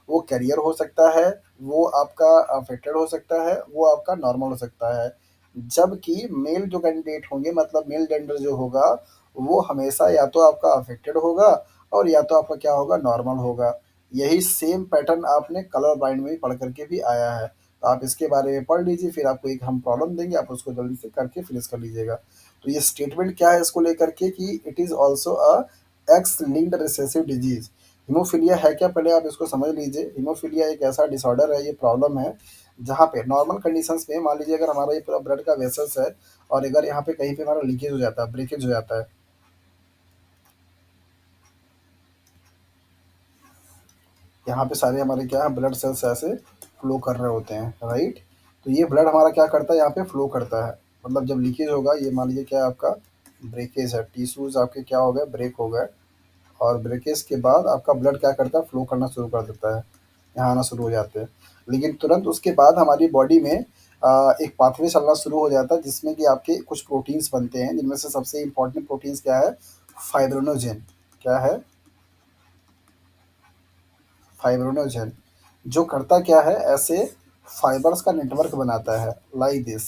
वो कैरियर हो सकता है, वो आपका अफेक्टेड हो सकता है, वो आपका नॉर्मल हो सकता है। जबकि मेल जो कैंडिडेट होंगे मतलब मेल जेंडर जो होगा, वो हमेशा या तो आपका अफेक्टेड होगा और या तो आपका क्या होगा नॉर्मल होगा। यही सेम पैटर्न आपने कलर ब्लाइंड में भी पढ़ कर के भी आया है। तो आप इसके बारे में पढ़ लीजिए, फिर आपको एक हम प्रॉब्लम देंगे, आप उसको जल्दी से करके फिनिश कर लीजिएगा। तो ये स्टेटमेंट क्या है इसको लेकर के कि it is also a x linked recessive disease. Haemophilia है क्या पहले आप इसको समझ लीजिए। हीमोफीलिया एक ऐसा डिसऑर्डर है, ये प्रॉब्लम है, जहाँ पे नॉर्मल कंडीशंस में मान लीजिए अगर हमारा ये पूरा ब्लड का वेसल्स है और अगर यहाँ पे कहीं पे हमारा लीकेज हो जाता है, ब्रेकेज हो जाता है, यहाँ पे सारे हमारे क्या है ब्लड सेल्स ऐसे फ्लो कर रहे होते हैं, राइट? तो ये ब्लड हमारा क्या करता है यहाँ पे फ्लो करता है। मतलब जब लीकेज होगा ये मान लीजिए क्या है आपका ब्रेकेज है, टिश्यूज़ आपके क्या हो गए ब्रेक हो गए और ब्रेकेज के बाद आपका ब्लड क्या करता है फ्लो करना शुरू कर देता है, यहाँ आना शुरू हो जाते हैं। लेकिन तुरंत उसके बाद हमारी बॉडी में एक पाथवे चलना शुरू हो जाता है जिसमें कि आपके कुछ प्रोटीन्स बनते हैं, जिनमें से सबसे इम्पोर्टेंट प्रोटीन्स क्या है फाइब्रिनोजेन। क्या है? फाइब्रिनोजेन। जो करता क्या है ऐसे फाइबर्स का नेटवर्क बनाता है लाइक दिस।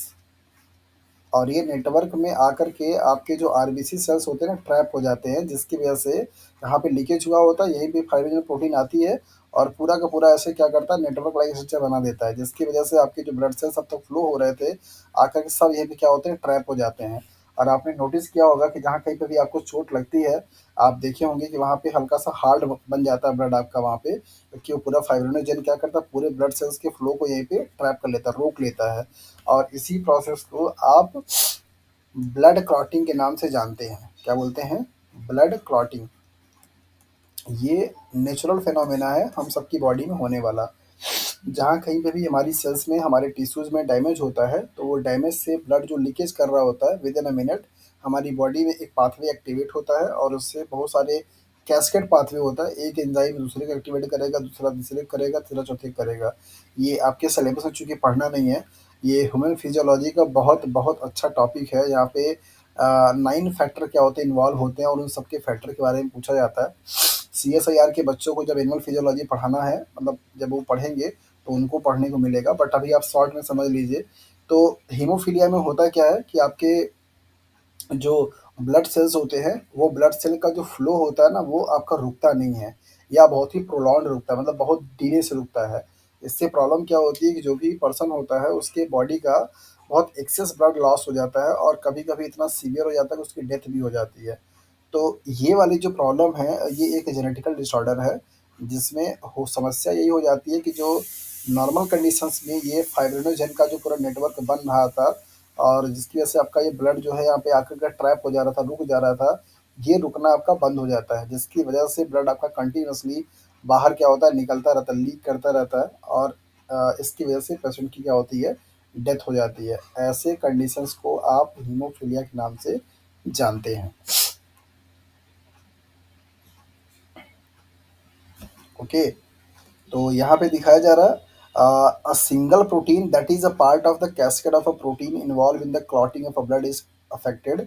और ये नेटवर्क में आकर के आपके जो आरबीसी सेल्स होते हैं ना ट्रैप हो जाते हैं, जिसकी वजह से यहाँ पे लीकेज हुआ होता है, यहीं पे फाइब्रिनोजन प्रोटीन आती है और पूरा का पूरा ऐसे क्या करता है नेटवर्क लाइक स्ट्रक्चर बना देता है, जिसकी वजह से आपके जो ब्लड सेल्स अब तक फ्लो हो रहे थे आकर के सब यहीं पे क्या होते हैं ट्रैप हो जाते हैं। और आपने नोटिस किया होगा कि जहाँ कहीं पे भी आपको चोट लगती है, आप देखे होंगे कि वहाँ पे हल्का सा हार्ड बन जाता है ब्लड आपका वहाँ पे, क्योंकि वो पूरा फाइब्रिनोजन क्या करता है पूरे ब्लड सेल्स के फ्लो को यहीं पे ट्रैप कर लेता है, रोक लेता है। और इसी प्रोसेस को आप ब्लड क्लॉटिंग के नाम से जानते हैं। क्या बोलते हैं? Blood clotting. ये नेचुरल फिनोमेना है हम सबकी बॉडी में होने वाला। जहाँ कहीं पे भी हमारी सेल्स में हमारे टिश्यूज़ में डैमेज होता है, तो वो डैमेज से ब्लड जो लीकेज कर रहा होता है विदिन अ मिनट हमारी बॉडी में एक पाथवे एक्टिवेट होता है और उससे बहुत सारे कैस्केड पाथवे होता है। एक एंजाइम दूसरे को एक्टिवेट करेगा, दूसरा तीसरे को करेगा, तीसरा चौथे को करेगा। ये आपके सिलेबस में चूँकि पढ़ना नहीं है, ये ह्यूमन फिजियोलॉजी का बहुत बहुत अच्छा टॉपिक है। यहाँ पे 9 फैक्टर क्या होते हैं, इन्वॉल्व होते हैं और उन सबके फैक्टर के बारे में पूछा जाता है। सीएसआईआर के बच्चों को जब एनिमल फिजियोलॉजी पढ़ाना है, मतलब जब वो पढ़ेंगे तो उनको पढ़ने को मिलेगा, बट अभी आप शॉर्ट में समझ लीजिए। तो हीमोफीलिया में होता क्या है कि आपके जो ब्लड सेल्स होते हैं, वो ब्लड सेल का जो फ्लो होता है ना, वो आपका रुकता नहीं है या बहुत ही प्रोलॉन्ग रुकता है, मतलब बहुत धीरे से रुकता है। इससे प्रॉब्लम क्या होती है कि जो भी पर्सन होता है, उसके बॉडी का बहुत एक्सेस ब्लड लॉस हो जाता है और कभी-कभी इतना सीवियर हो जाता है कि उसकी डेथ भी हो जाती है। तो ये वाली जो प्रॉब्लम है, ये एक जेनेटिकल डिसऑर्डर है, जिसमें हो समस्या यही हो जाती है कि जो नॉर्मल कंडीशंस में ये फाइब्रिनोजेन का जो पूरा नेटवर्क बन रहा था और जिसकी वजह से आपका ये ब्लड जो है यहाँ पे आकर के ट्रैप हो जा रहा था, रुक जा रहा था, ये रुकना आपका बंद हो जाता है, जिसकी वजह से ब्लड आपका कंटिन्यूअसली बाहर क्या होता है, निकलता रहता है, लीक करता रहता है और इसकी वजह से पेशेंट की क्या होती है, डेथ हो जाती है। ऐसे कंडीशंस को आप हीमोफीलिया के नाम से जानते हैं। ओके। तो यहाँ पे दिखाया जा रहा है a single protein that is a part of the cascade of a protein involve in the clotting of a blood is affected.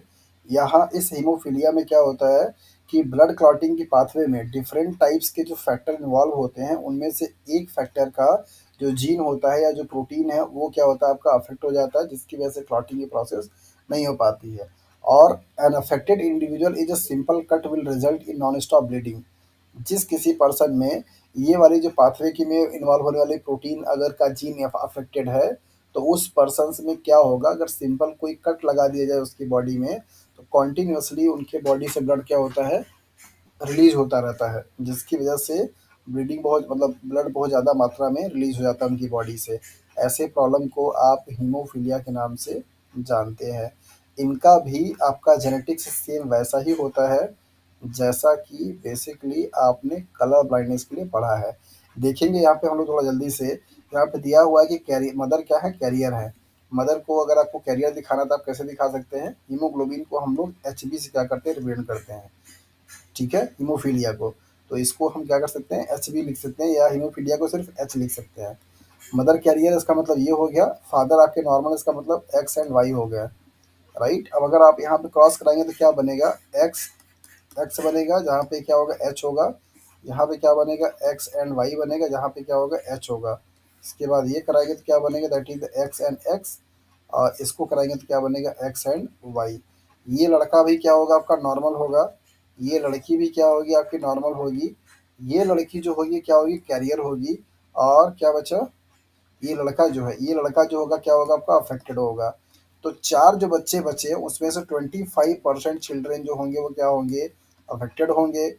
यहाँ इस हीमोफीलिया में क्या होता है कि ब्लड क्लॉटिंग की पाथवे में डिफरेंट टाइप्स के जो फैक्टर इन्वॉल्व होते हैं, उनमें से एक फैक्टर का जो जीन होता है या जो प्रोटीन है, वो क्या होता है आपका अफेक्ट हो जाता है, जिसकी वजह से क्लॉटिंग की प्रोसेस नहीं हो पाती है। और an affected individual is a simple cut will result in non stop bleeding. जिस किसी पर्सन में ये वाली जो पाथवे की में इन्वॉल्व होने वाली प्रोटीन अगर का जीन अफेक्टेड है, तो उस पर्सन में क्या होगा, अगर सिंपल कोई कट लगा दिया जाए उसकी बॉडी में, तो कॉन्टिन्यूसली उनके बॉडी से ब्लड क्या होता है, रिलीज होता रहता है, जिसकी वजह से ब्लीडिंग बहुत, मतलब ब्लड बहुत ज़्यादा मात्रा में रिलीज हो जाता है उनकी बॉडी से। ऐसे प्रॉब्लम को आप हीमोफीलिया के नाम से जानते हैं। इनका भी आपका जेनेटिक्स सेम वैसा ही होता है जैसा कि बेसिकली आपने कलर ब्लाइंडनेस के लिए पढ़ा है। देखेंगे यहाँ पे हम लोग थोड़ा जल्दी से, यहाँ पे दिया हुआ है कि कैरी मदर क्या है, कैरियर है। मदर को अगर आपको कैरियर दिखाना था, आप कैसे दिखा सकते हैं, हीमोग्लोबिन को हम लोग एचबी से क्या करते हैं, रिप्रेजेंट करते हैं। ठीक है, हीमोफीलिया को। तो इसको हम क्या कर सकते हैं, एच बी लिख सकते हैं या हीमोफीलिया को सिर्फ एच लिख सकते हैं। मदर कैरियर इसका मतलब ये हो गया, फादर आपके नॉर्मल, इसका मतलब एक्स एंड वाई हो गया। राइट, अब अगर आप यहाँ पे क्रॉस कराएंगे तो क्या बनेगा, एक्स एक्स बनेगा, जहाँ पे क्या होगा, एच होगा। यहाँ पे क्या बनेगा, एक्स एंड वाई बनेगा, जहाँ पे क्या होगा, एच होगा। इसके बाद ये कराएंगे तो क्या बनेगा, that is x and x. और इसको कराएंगे तो क्या बनेगा, एक्स एंड वाई। ये लड़का भी क्या होगा, आपका नॉर्मल होगा। ये लड़की भी क्या होगी, आपकी नॉर्मल होगी। ये लड़की जो होगी क्या होगी, कैरियर होगी। और क्या बचा, ये लड़का जो है, ये लड़का जो होगा क्या होगा, आपका अफेक्टेड होगा। तो 4 जो बच्चे बचे, उसमें से 25% चिल्ड्रन जो होंगे वो क्या होंगे, अफेक्टेड होंगे।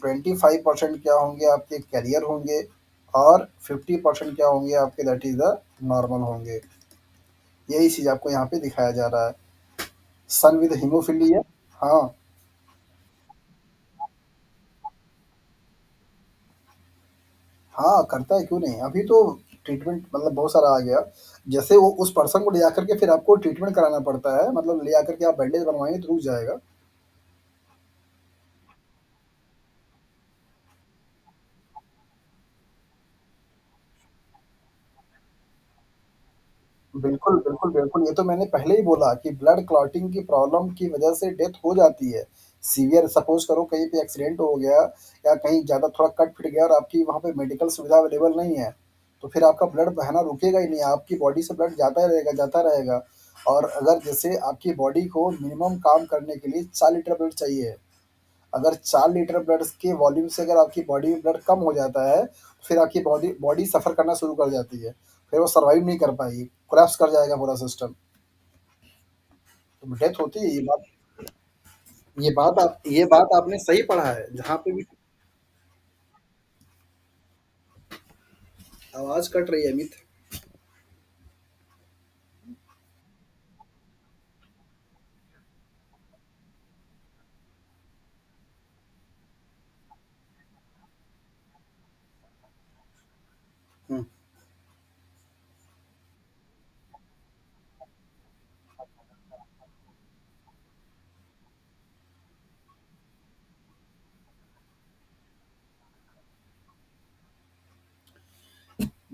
25% क्या होंगे, आपके कैरियर होंगे। और 50% क्या होंगे आपके, दैट इज़ द नॉर्मल होंगे। यही चीज़ आपको यहाँ पे दिखाया जा रहा है। सन विद हीमोफीलिया। हाँ, हाँ, करता है, क्यों नहीं? अभी तो ट्रीटमेंट मतलब बहुत सारा आ गया। जैसे वो उस पर्सन को ले जाकर के फिर आपको ट्रीटमेंट कराना पड़ता है, मतलब ले आकर के आप बैंडेज बनवाएँगे तो रुक जाएगा। बिल्कुल, बिल्कुल, बिल्कुल। ये तो मैंने पहले ही बोला कि ब्लड क्लॉटिंग की प्रॉब्लम की वजह से डेथ हो जाती है। सीवियर सपोज़ करो कहीं पे एक्सीडेंट हो गया या कहीं ज़्यादा थोड़ा कट फिट गया और आपकी वहाँ पे मेडिकल सुविधा अवेलेबल नहीं है, तो फिर आपका ब्लड बहना रुकेगा ही नहीं, आपकी बॉडी से ब्लड जाता ही रहेगा, जाता रहेगा। और अगर जैसे आपकी बॉडी को मिनिमम काम करने के लिए 4 लीटर ब्लड चाहिए। अगर 4 लीटर ब्लड के वॉल्यूम से अगर आपकी बॉडी में ब्लड कम हो जाता है, फिर आपकी बॉडी बॉडी सफ़र करना शुरू कर जाती है। फिर वो सर्वाइव नहीं कर पाएगी, कोलैप्स कर जाएगा पूरा सिस्टम। तो डेथ होती है, ये बात आपने सही पढ़ा है, जहाँ पे भी आवाज़ कट रही है अमित। हुँ,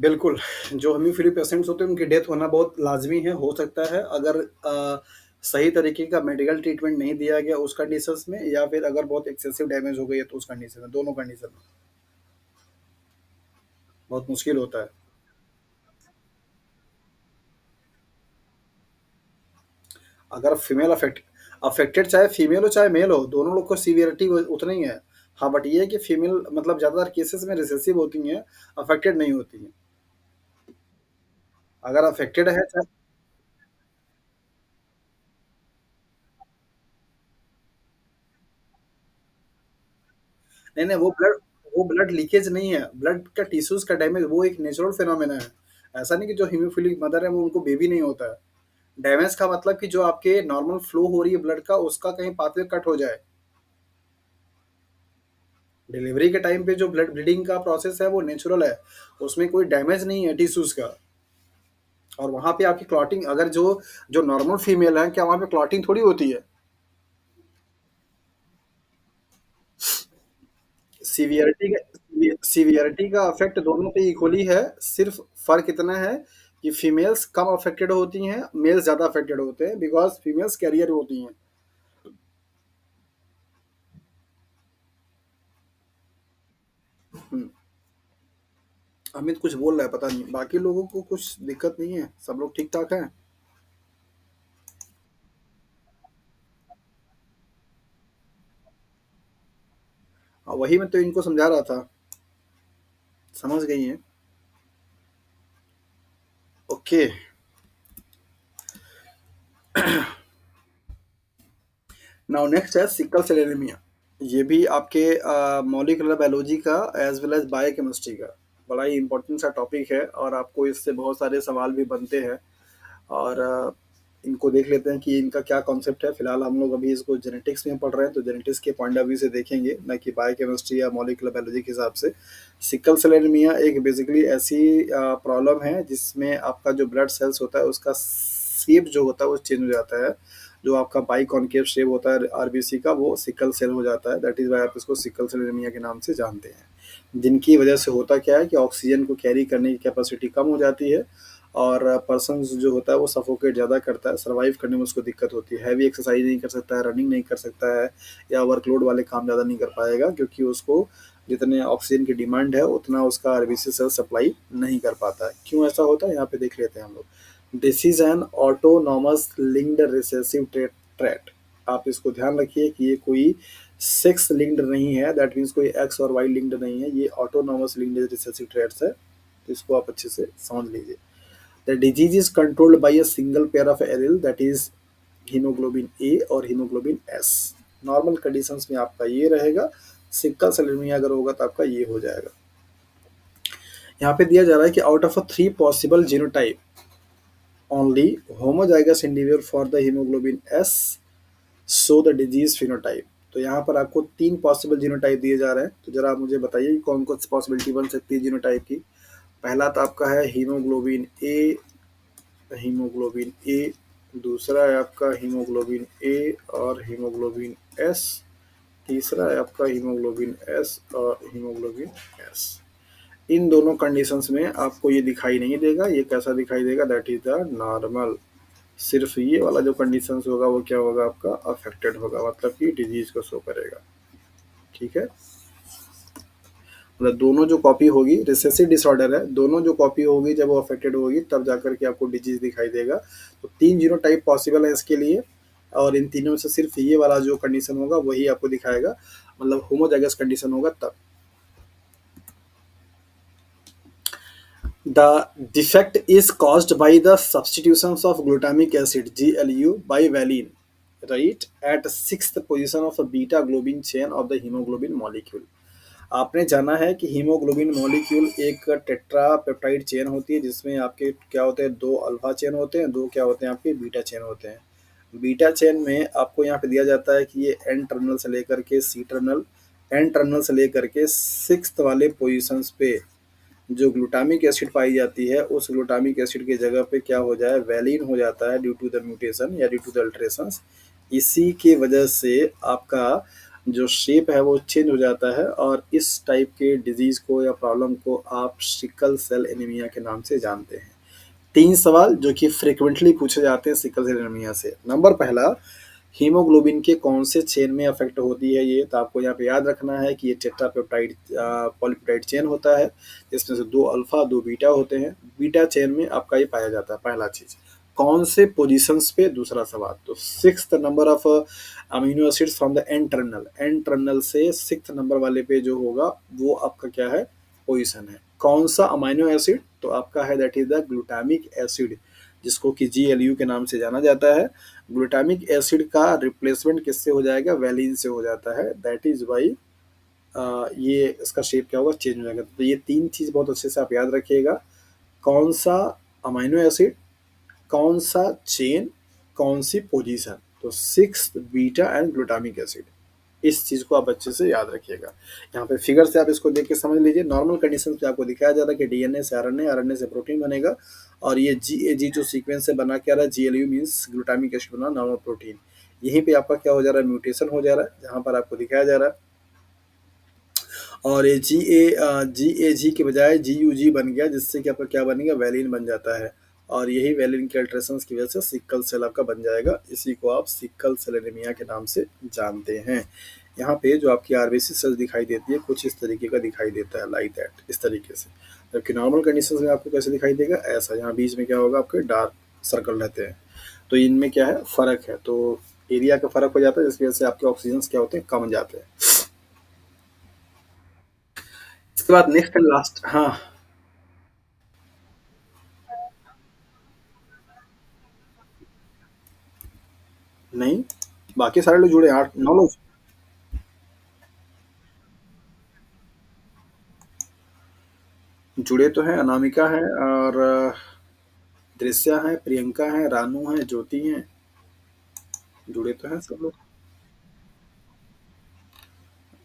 बिल्कुल, जो हीमोफिलिक पेशेंट्स होते हैं उनकी डेथ होना बहुत लाज़मी है, हो सकता है अगर सही तरीके का मेडिकल ट्रीटमेंट नहीं दिया गया उस कंडीशंस में या फिर अगर बहुत एक्सेसिव डैमेज हो गई है तो उस कंडीशन में, दोनों कंडीशन में, बहुत मुश्किल होता है। अगर फीमेल अफेक्टेड चाहे फीमेल हो चाहे मेल हो, दोनों लोग को सीवियरिटी उतना ही है। हाँ, बट ये है कि फीमेल मतलब ज़्यादातर केसेज़ में रिसेसिव होती हैं, अफेक्टेड नहीं होती हैं। अगर अफेक्टेड है चाहे नहीं, नहीं वो ब्लड लीकेज नहीं है, ब्लड का टिश्यूज़ का डैमेज वो एक नेचुरल फिनोमेना है। ऐसा नहीं कि जो हीमोफिलिक मदर है वो उनको बेबी नहीं होता है। डैमेज का मतलब कि जो आपके नॉर्मल फ्लो हो रही है ब्लड का उसका कहीं पाथवे कट हो जाए। डिलीवरी के टाइम पे जो ब्लड ब्लीडिंग का प्रोसेस है वो नेचुरल है, उसमें कोई डैमेज नहीं है टिश्यूज़ का। और वहाँ पे आपकी क्लॉटिंग अगर जो जो नॉर्मल फीमेल है क्या वहाँ पे क्लॉटिंग थोड़ी होती है? सीवियरिटी का इफ़ेक्ट दोनों पे इक्वली है, सिर्फ़ फ़र्क इतना है कि फीमेल्स कम अफ़ेक्टेड होती हैं, मेल्स ज़्यादा अफ़ेक्टेड होते हैं बिकॉज़ फीमेल्स कैरियर होती हैं। हुँ, अमित कुछ बोल रहा है पता नहीं, बाकी लोगों को कुछ दिक्कत नहीं है, सब लोग ठीक-ठाक हैं? वही मैं तो इनको समझा रहा था, समझ गई हैं? ओके, नाउ नेक्स्ट है सिकल सेल एनीमिया। ये भी आपके मॉलिक्यूलर बायोलॉजी का एज़ वेल एज़ बायोकेमिस्ट्री का बड़ा ही इम्पोर्टेंट सा टॉपिक है और आपको इससे बहुत सारे सवाल भी बनते हैं और इनको देख लेते हैं कि इनका क्या कॉन्सेप्ट है। फिलहाल हम लोग अभी इसको जेनेटिक्स में पढ़ रहे हैं तो जेनेटिक्स के पॉइंट ऑफ व्यू से देखेंगे ना कि बायोकेमिस्ट्री या मॉलिक्यूलर बायोलॉजी के हिसाब से। सिकल सेल एनीमिया एक बेसिकली ऐसी प्रॉब्लम है जिसमें आपका जो ब्लड सेल्स होता है उसका शेप जो होता है वो चेंज हो जाता है। जो आपका बाइकॉन्केव शेप होता है आरबीसी का वो सिकल सेल हो जाता है। दैट इज़ व्हाई आप इसको सिकल सेल एनीमिया के नाम से जानते हैं। जिनकी वजह से होता क्या है कि ऑक्सीजन को कैरी करने की कैपेसिटी कम हो जाती है और पर्सन जो होता है वो सफोकेट ज़्यादा करता है, सर्वाइव करने में उसको दिक्कत होती है। हैवी एक्सरसाइज नहीं कर सकता है, रनिंग नहीं कर सकता है या वर्कलोड वाले काम ज़्यादा नहीं कर पाएगा क्योंकि उसको जितने ऑक्सीजन की डिमांड है उतना उसका आरबीसी सेल सप्लाई नहीं कर पाता है। क्यों ऐसा होता है यहाँ पे देख लेते हैं हम लोग। This is an autonomous linked recessive trait. आप इसको ध्यान रखिए कि ये कोई सेक्स लिंक्ड नहीं है, दैट मीन्स कोई एक्स और वाई लिंक्ड नहीं है, ये ऑटोनॉमस लिंक्ड रिसेसिव ट्रेट्स है। तो इसको आप अच्छे से समझ लीजिए। The disease is controlled by a single pair of allele that is hemoglobin A और hemoglobin S। नॉर्मल कंडीशंस में आपका ये रहेगा, सिक्कल सेल एनीमिया अगर होगा तो आपका ये हो जाएगा। यहाँ पे दिया जा रहा है कि out of a 3 possible genotype only homozygous individual for the haemoglobin S so the disease phenotype. तो यहाँ पर आपको 3 पॉसिबल जीनोटाइप दिए जा रहे हैं, तो जरा आप मुझे बताइए कौन कौन सी पॉसिबिलिटी बन सकती है जीनोटाइप की। पहला तो आपका है हीमोग्लोबिन ए, हीमोग्लोबिन ए, दूसरा है आपका हीमोग्लोबिन ए और हीमोग्लोबिन एस, तीसरा है आपका हीमोग्लोबिन एस और हीमोग्लोबिन एस। इन दोनों कंडीशंस में आपको ये दिखाई नहीं देगा, ये कैसा दिखाई देगा, दैट इज द नॉर्मल। सिर्फ ये वाला जो कंडीशंस होगा वो क्या होगा आपका अफेक्टेड होगा, मतलब कि डिजीज को शो करेगा। ठीक है, मतलब दोनों जो कॉपी होगी रिसेसिव डिसऑर्डर है, दोनों जो कॉपी होगी जब वो अफेक्टेड होगी तब जाकर के आपको डिजीज दिखाई देगा। तो 3 जीनोटाइप पॉसिबल है इसके लिए और इन तीनों में से सिर्फ ये वाला जो कंडीशन होगा वही आपको दिखाएगा, मतलब होमोजाइगस कंडीशन होगा तब। The defect is caused by the substitutions of glutamic acid (GLU) by valine, right, at sixth position of the beta globin chain of the hemoglobin molecule। आपने जाना है कि हीमोग्लोबिन मॉलिक्यूल एक टेट्रा पेप्टाइड चेन होती है जिसमें आपके क्या होते हैं, दो अल्फा चेन होते हैं, दो क्या होते हैं आपके बीटा चेन होते हैं। बीटा चेन में आपको यहाँ पे दिया जाता है कि ये एन टर्मिनल से लेकर के सी टर्मिनल, एन टर्मिनल से लेकर के सिक्स्थ वाले पोजिशंस पे जो ग्लूटामिक एसिड पाई जाती है उस ग्लूटामिक एसिड की जगह पे क्या हो जाए, वैलिन हो जाता है ड्यू टू द म्यूटेशन या ड्यू टू द अल्ट्रेशंस। इसी के वजह से आपका जो शेप है वो चेंज हो जाता है और इस टाइप के डिजीज़ को या प्रॉब्लम को आप सिकल सेल एनीमिया के नाम से जानते हैं। 3 सवाल जो कि फ्रीक्वेंटली पूछे जाते हैं सिकल सेल एनीमिया से। नंबर पहला, हीमोग्लोबिन के कौन से चेन में अफेक्ट होती है ये? तो आपको यहाँ पे याद रखना है कि ये टेट्रापेप्टाइड पॉलीपेप्टाइड चेन होता है, जिसमें से 2 अल्फा, 2 बीटा होते हैं। बीटा चेन में आपका ये पाया जाता है, पहला चीज़। कौन से पोज़ीशंस पे? दूसरा सवाल। तो 6th number of amino acids from the N terminal. N terminal से 6th नंबर वाले पे जो होगा, वो आपका क्या है? पोज़ीशन है। कौन सा अमीनो एसिड? तो आपका है that is the glutamic acid, जिसको कि GLU के नाम से जाना जाता है। ग्लूटामिक एसिड का रिप्लेसमेंट किससे हो जाएगा? वैलिन से हो जाता है। दैट इज़ वाई ये इसका शेप क्या होगा? चेंज हो जाएगा। तो ये 3 चीज़ बहुत अच्छे से आप याद रखिएगा। कौन सा अमीनो एसिड, कौन सा चेन, कौन सी पोजीशन। तो 6 बीटा एंड ग्लूटामिक एसिड, इस चीज़ को आप अच्छे से याद रखिएगा। यहाँ पे फिगर से आप इसको देख के समझ लीजिए। नॉर्मल कंडीशन पे आपको दिखाया जा रहा है कि डीएनए से आरएनए, आरएनए से प्रोटीन बनेगा और ये जीएजी जो सीक्वेंस से बना के आ रहा है, जीएलयू मीन्स ग्लूटामिक एसिड बना नॉर्मल प्रोटीन। यहीं पे आपका क्या हो जा रहा है? म्यूटेशन हो जा रहा है, जहाँ पर आपको दिखाया जा रहा है। और ये GAG के बजाय GUG बन गया, जिससे कि आपका क्या बनेगा? वैलिन बन जाता है। और यही वैलिन के अल्ट्रेशंस की वजह से सिकल सेल आपका बन जाएगा। इसी को आप सिकल सेल एनीमिया के नाम से जानते हैं। यहाँ पे जो आपकी आरबीसी सेल्स दिखाई देती है, कुछ इस तरीके का दिखाई देता है, लाइक दैट, इस तरीके से। जबकि नॉर्मल कंडीशन में आपको कैसे दिखाई देगा? ऐसा। यहाँ बीच में क्या होगा? आपके डार्क सर्कल रहते हैं। तो इनमें क्या है? फ़र्क है। तो एरिया का फ़र्क हो जाता है, जिसकी वजह से आपके ऑक्सीजन क्या होते हैं? कम जाते हैं। इसके बाद नेक्स्ट एंड लास्ट, हाँ। नहीं, बाकी सारे लोग जुड़े हैं, 8-9 लोग जुड़े तो हैं। अनामिका है और दृश्या है, प्रियंका है, रानू है, ज्योति है, जुड़े तो हैं सब लोग।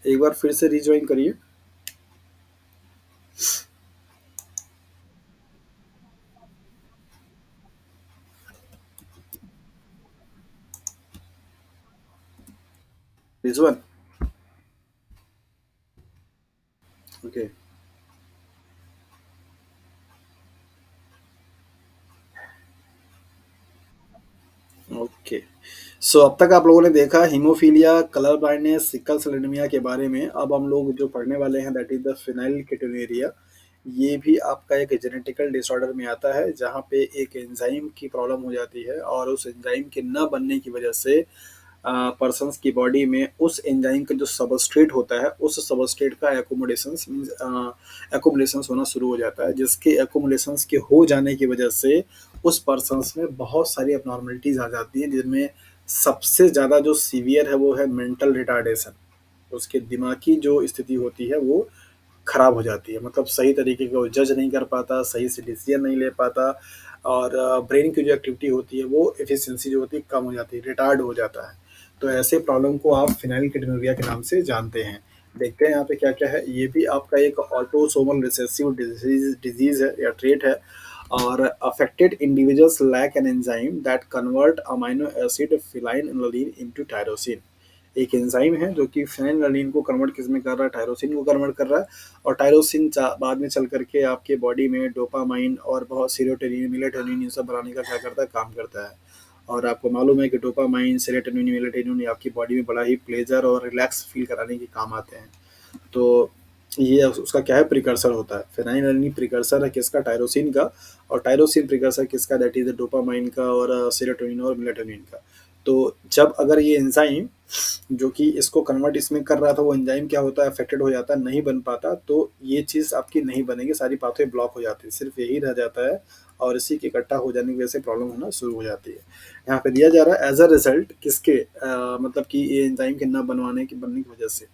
एक बार फिर से रिज्वाइन करिए। रिजवान, ओके। ओके, सो अब तक आप लोगों ने देखा haemophilia, colour blindness, sickle cell anaemia के बारे में। अब हम लोग जो पढ़ने वाले हैं दैट इज द फिनाइलकेटोनुरिया। ये भी आपका एक जेनेटिकल डिसऑर्डर में आता है, जहाँ पे एक एंजाइम की प्रॉब्लम हो जाती है और उस एंजाइम के न बनने की वजह से पर्सन्स की बॉडी में उस एंजाइम का जो सबस्ट्रेट होता है, उस सबस्ट्रेट का एकोमोडेशंस मीन्स एकोमोडेशंस होना शुरू हो जाता है, जिसके एकोमोडेशंस के हो जाने की वजह से उस पर्सन्स में बहुत सारी अबनॉर्मलिटीज़ आ जाती हैं, जिनमें सबसे ज़्यादा जो सीवियर है वो है मेंटल रिटार्डेशन। उसके दिमागी जो स्थिति होती है वो खराब हो जाती है, मतलब सही तरीके का वो जज नहीं कर पाता, सही से डिसीजन नहीं ले पाता और ब्रेन की जो एक्टिविटी होती है वो एफिशिएंसी जो होती है कम हो जाती है, रिटार्ड हो जाता है। तो ऐसे प्रॉब्लम को आप फिनाइलकेटोनुरिया के नाम से जानते हैं। देखते हैं यहाँ पे क्या क्या है। ये भी आपका एक ऑटोसोमल रिसेसिव डिजीज है या ट्रेट है। और affected individuals lack an enzyme that convert amino acid phenylalanine into tyrosine. एक एंजाइम है जो कि फेनिलएलानिन को कन्वर्ट किस में कर रहा है? टायरोसिन को कन्वर्ट कर रहा है। और टायरोसिन बाद में चल करके आपके बॉडी में डोपामाइन और बहुत सीरोटोनिन, मेलाटोनिन, इन सब बनाने का क्या करता है? काम करता है। और आपको मालूम है कि डोपामाइन, सेरोटोनिन, मेलाटोनिन आपकी बॉडी में बड़ा ही प्लेजर और रिलैक्स फील कराने के काम आते हैं। तो ये उसका क्या है? प्रिकर्सर होता है। फेनाइलएलानिन प्रिकर्सर है किसका? टायरोसिन का। और टायरोसिन प्रिकर्सर किसका? दैट इज डोपामाइन का और सेरोटोनिन और मेलाटोनिन का। तो जब अगर ये एंजाइम जो कि इसको कन्वर्ट इसमें कर रहा था, वो एंजाइम क्या होता है? अफेक्टेड हो जाता है, नहीं बन पाता, तो ये चीज़ आपकी नहीं बनेगी, सारी पाथवे ब्लॉक हो जाती है, सिर्फ यही रह जाता है। और इसी के इकट्ठा हो जाने की वजह से प्रॉब्लम होना शुरू हो जाती है। यहाँ पे दिया जा रहा है एज अ रिजल्ट किसके मतलब कि ये एंजाइम के न बनने की वजह से,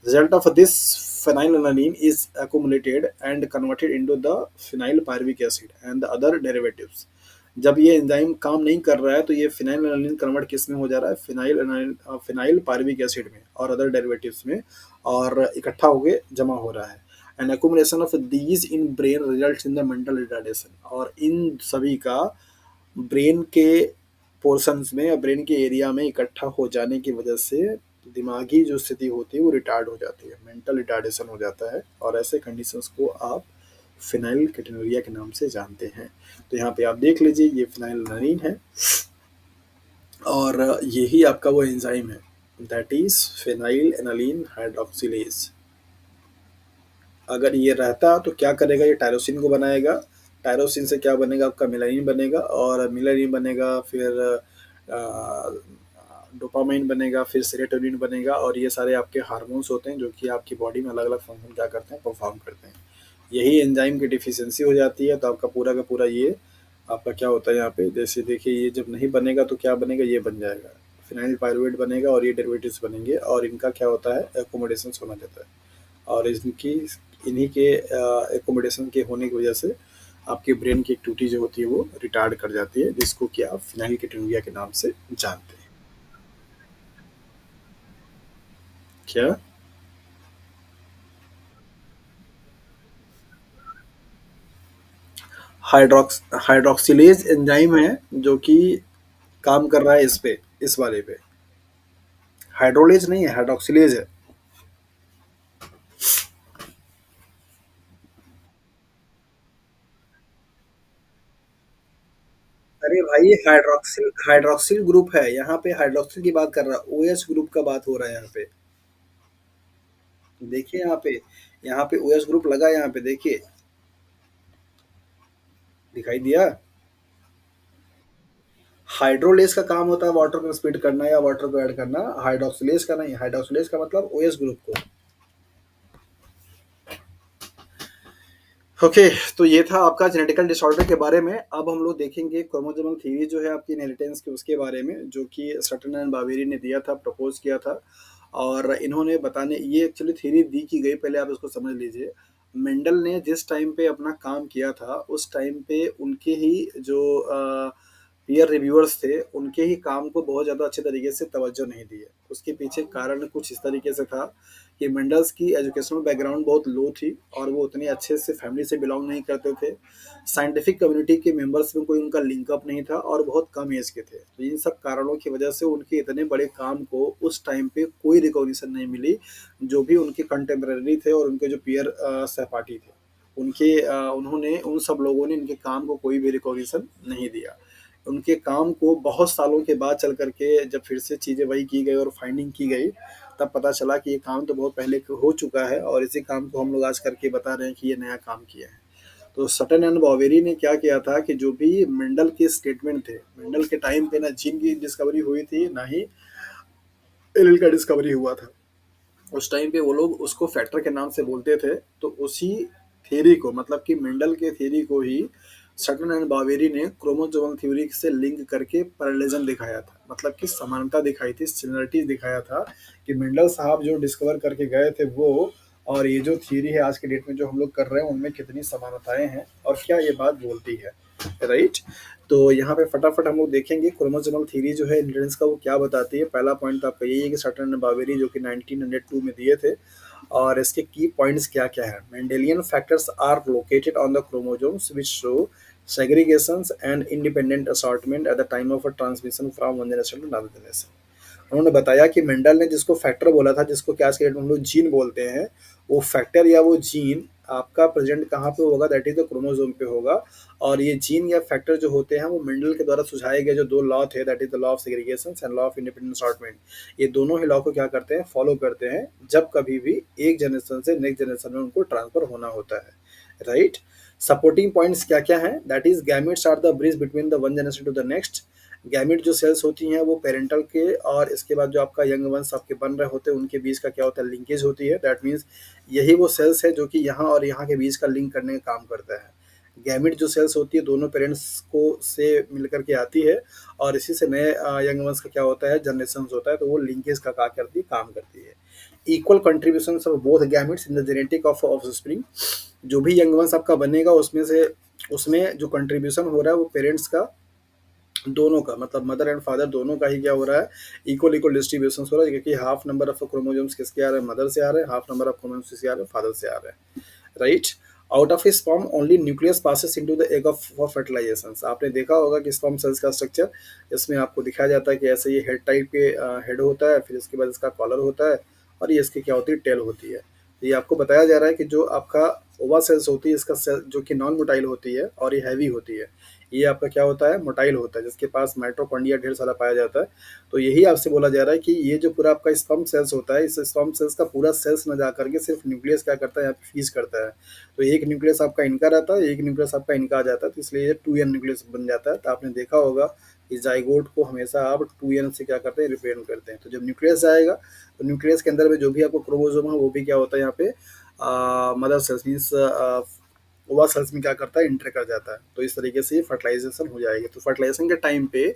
result of this phenylalanine is accumulated and converted into the phenyl pyruvic acid and the other derivatives। जब ये एंजाइम काम नहीं कर रहा है तो ये फिनाइलएलानिन कन्वर्ट किस में हो जा रहा है? फिनाइल पायरुविक एसिड में और अदर डेरिवेटिव्स में, और इकट्ठा होके जमा हो रहा है। And accumulation of these in brain results in the mental retardation. और इन सभी का ब्रेन के पोर्शंस में या ब्रेन के एरिया में इकट्ठा हो जाने की वजह से दिमागी जो स्थिति होती है वो रिटार्ड हो जाती है, मेंटल रिटार्डेशन हो जाता है, और ऐसे कंडीशंस को आप फिनाइलकेटोनुरिया के नाम से जानते हैं। तो यहाँ पे आप देख लीजिए, ये फिनाइलएलानाइन है, और यही आपका वो एंजाइम है, that is phenyl aniline hydroxylase. अगर ये रहता तो क्या करेगा, ये टायरोसिन को बनाएगा, टायरोसिन से क्या बनेगा, आपका मेलानिन बनेगा, और मेलानिन बनेगा, फिर डोपामाइन बनेगा, फिर सेरोटोनिन बनेगा, और ये सारे आपके हार्मोन्स होते हैं जो कि आपकी बॉडी में अलग अलग फंक्शन क्या करते हैं, परफॉर्म करते हैं। यही एंजाइम की डिफिशियंसी हो जाती है तो आपका पूरा का पूरा ये आपका क्या होता है यहाँ पे, जैसे देखिए ये जब नहीं बनेगा तो क्या बनेगा, ये बन जाएगा फिनाइल पायरुवेट बनेगा, और ये डेरिवेटिव्स बनेंगे, और इनका क्या होता है, एकोमोडेशन होना जाता है, और इनकी इन्हीं के एकोमोडेशन के होने की वजह से आपके ब्रेन की एक टूटी जो होती है वो रिटार्ड कर जाती है, जिसको कि आप फिनाइलकेटोनुरिया के नाम से जानते हैं। क्या? हाइड्रोक्सिलेज एंजाइम है जो कि काम कर रहा है इस पे, इस वाले पे। हाइड्रोलेज नहीं है, हाइड्रोक्सिलेज है। अरे भाई, हाइड्रोक्सिल हाइड्रोक्सिल ग्रुप है यहाँ पे, हाइड्रोक्सिल की बात कर रहा है, ओएच ग्रुप का बात हो रहा है यहाँ पे। देखिए यहाँ पे ओएच ग्रुप लगा है, यहाँ पे देखिए, दिखाई दिया। हाइड्रोलेज का काम होता है वाटर को स्पीड करना या वाटर को ऐड करना, हाइड्रोक्सिलेज का नहीं। हाइड्रोक्सिलेज का मतलब ओएच ग्रुप को। ओके, तो ये था आपका जेनेटिकल डिसऑर्डर के बारे में। अब हम लोग देखेंगे क्रोमोसोमल थ्योरी जो है आपकी इनहेरिटेंस की, उसके बारे में, जो कि सटन एंड बावेरी ने दिया था, प्रपोज किया था, और इन्होंने बताने, ये एक्चुअली थ्योरी दी की गई, पहले आप इसको समझ लीजिए। मेंडल ने जिस टाइम पे अपना काम किया था उस टाइम पे उनके ही जो पीयर रिव्यूअर्स थे, उनके ही काम को बहुत ज़्यादा अच्छे तरीके से तवज्जो नहीं दी है। उसके पीछे कारण कुछ इस तरीके से था कि मेंडल्स की एजुकेशनल बैकग्राउंड बहुत लो थी, और वो उतने अच्छे से फैमिली से बिलोंग नहीं करते थे। साइंटिफिक कम्युनिटी के मेंबर्स में कोई उनका लिंकअप नहीं था, और बहुत कम एज के थे। तो इन सब कारणों की वजह से उनके इतने बड़े काम को उस टाइम पे कोई रिकॉग्निशन नहीं मिली। जो भी उनके कंटेम्प्रेरी थे और उनके जो पीयर सहपाठी थे, उन्होंने, उन सब लोगों ने इनके काम को कोई भी रिकॉग्निशन नहीं दिया। उनके काम को बहुत सालों के बाद चल करके जब फिर से चीज़ें वही की गई और फाइंडिंग की गई, तब पता चला कि ये काम तो बहुत पहले हो चुका है, और इसी काम को हम लोग आज करके बता रहे हैं कि ये नया काम किया है। तो सटन एंड बॉवेरी ने क्या किया था कि जो भी मेंडल के स्टेटमेंट थे, मेंडल के टाइम पे ना जीन की डिस्कवरी हुई थी, ना ही एलील का डिस्कवरी हुआ था। उस टाइम पे वो लोग उसको फैक्टर के नाम से बोलते थे। तो उसी थ्योरी को, मतलब कि मेंडल के थ्योरी को ही सटन एंड बावेरी ने क्रोमोसोमल थ्योरी से लिंक करके पैरेललिज्म दिखाया था, मतलब कि समानता दिखाई थी, सिमिलरिटीज दिखाया था, कि मेंडल साहब जो डिस्कवर करके गए थे वो, और ये जो थ्योरी है आज के डेट में जो हम लोग कर रहे हैं, उनमें कितनी समानताएं हैं और क्या ये बात बोलती है, राइट। तो यहाँ पे फटाफट हम लोग देखेंगे क्रोमोसोमल थ्योरी जो है इंडियंस का, वो क्या बताती है। पहला पॉइंट तो आपका यही है कि सटन एंड बावेरी जो कि 1902 में दिए थे, और इसके की पॉइंट्स क्या क्या है। Mendelian factors are located on the chromosomes which show segregations and independent assortment at the time of a transmission from one generation to another generation। उन्होंने बताया कि मेंडल ने जिसको फैक्टर बोला था, जिसको क्या आज के डेट में हम लोग जीन बोलते हैं, वो फैक्टर या वो जीन आपका प्रेजेंट कहाँ पे होगा, दैट इज द क्रोमोसोम पे होगा। और ये जीन या फैक्टर जो होते हैं वो मेंडल के द्वारा सुझाए गए जो दो लॉ थे, that is the law of segregation and law of independent assortment. ये दोनों ही लॉ को क्या करते हैं, फॉलो करते हैं, जब कभी भी एक जनरेशन से नेक्स्ट जनरेशन में उनको ट्रांसफर होना होता है, राइट। सपोर्टिंग पॉइंट्स क्या क्या हैं, that is gametes are the bridge between the one generation to the next. Gamete जो सेल्स होती हैं वो पेरेंटल के, और इसके बाद जो आपका यंग वंस आपके बन रहे होते हैं उनके बीच का क्या होता है, लिंकेज होती है। दैट मीन्स यही वो सेल्स है जो कि यहाँ और यहाँ के बीच का लिंक करने का काम करता है। गैमेट जो सेल्स होती है दोनों पेरेंट्स को से मिलकर के आती है, और इसी से नए यंग वंस का क्या होता है, जनरेशन होता है, तो वो लिंकेज का क्या करती है, काम करती है। Equal contribution of both gametes in the genetic of offspring. जो भी यंग वंस आपका बनेगा उसमें से, उसमें जो कंट्रीब्यूशन हो रहा है वो पेरेंट्स का, दोनों का, मतलब मदर एंड फादर दोनों का ही क्या हो रहा है, इक्वल इक्वल डिस्ट्रीब्यूशन हो रहा है, क्योंकि हाफ नंबर ऑफ क्रोमोसोम्स किसके आ रहे हैं, मदर से आ रहे हैं, हाफ नंबर ऑफ क्रोमोसोम्स किसके आ रहे हैं, फादर से आ रहे हैं, right. Out of sperm only nucleus passes into the egg of for fertilisation. आपने देखा होगा कि स्पर्म सेल्स का स्ट्रक्चर, इसमें आपको दिखाया जाता है कि ऐसे ये हेड टाइप के हेड होता है, फिर इसके बाद इसका कॉलर होता है, और ये इसकी क्या होती है, टेल होती है। तो ये आपको बताया जा रहा है कि जो आपका ओवा सेल्स होती है, इसका सेल जो कि नॉन मोटाइल होती है और ये हैवी होती है, ये आपका क्या होता है, मोटाइल होता है, जिसके पास माइटोकॉन्ड्रिया ढेर सारा पाया जाता है। तो यही आपसे बोला जा रहा है कि ये जो पूरा आपका स्पर्म सेल्स होता है, इस स्पर्म सेल्स का पूरा सेल्स न जा करके सिर्फ न्यूक्लियस क्या करता है, यहाँ पे फीज करता है। तो एक न्यूक्लियस आपका इनका रहता है, एक न्यूक्लियस आपका इनका आ जाता है, तो इसलिए ये 2n न्यूक्लियस बन जाता है। तो आपने देखा होगा कि जाइगोट को हमेशा आप 2n से क्या करते हैं, रिप्रेजेंट करते हैं। तो जब न्यूक्लियस आएगा, तो न्यूक्लियस के अंदर में जो भी आपको क्रोमोसोम है वो भी क्या होता है, यहाँ पे मदर सेल्स मीन्स ओवा सेल्स में क्या करता है, इंटर कर जाता है। तो इस तरीके से फर्टिलाइजेशन हो जाएगी। तो फर्टिलाइजेशन के टाइम पे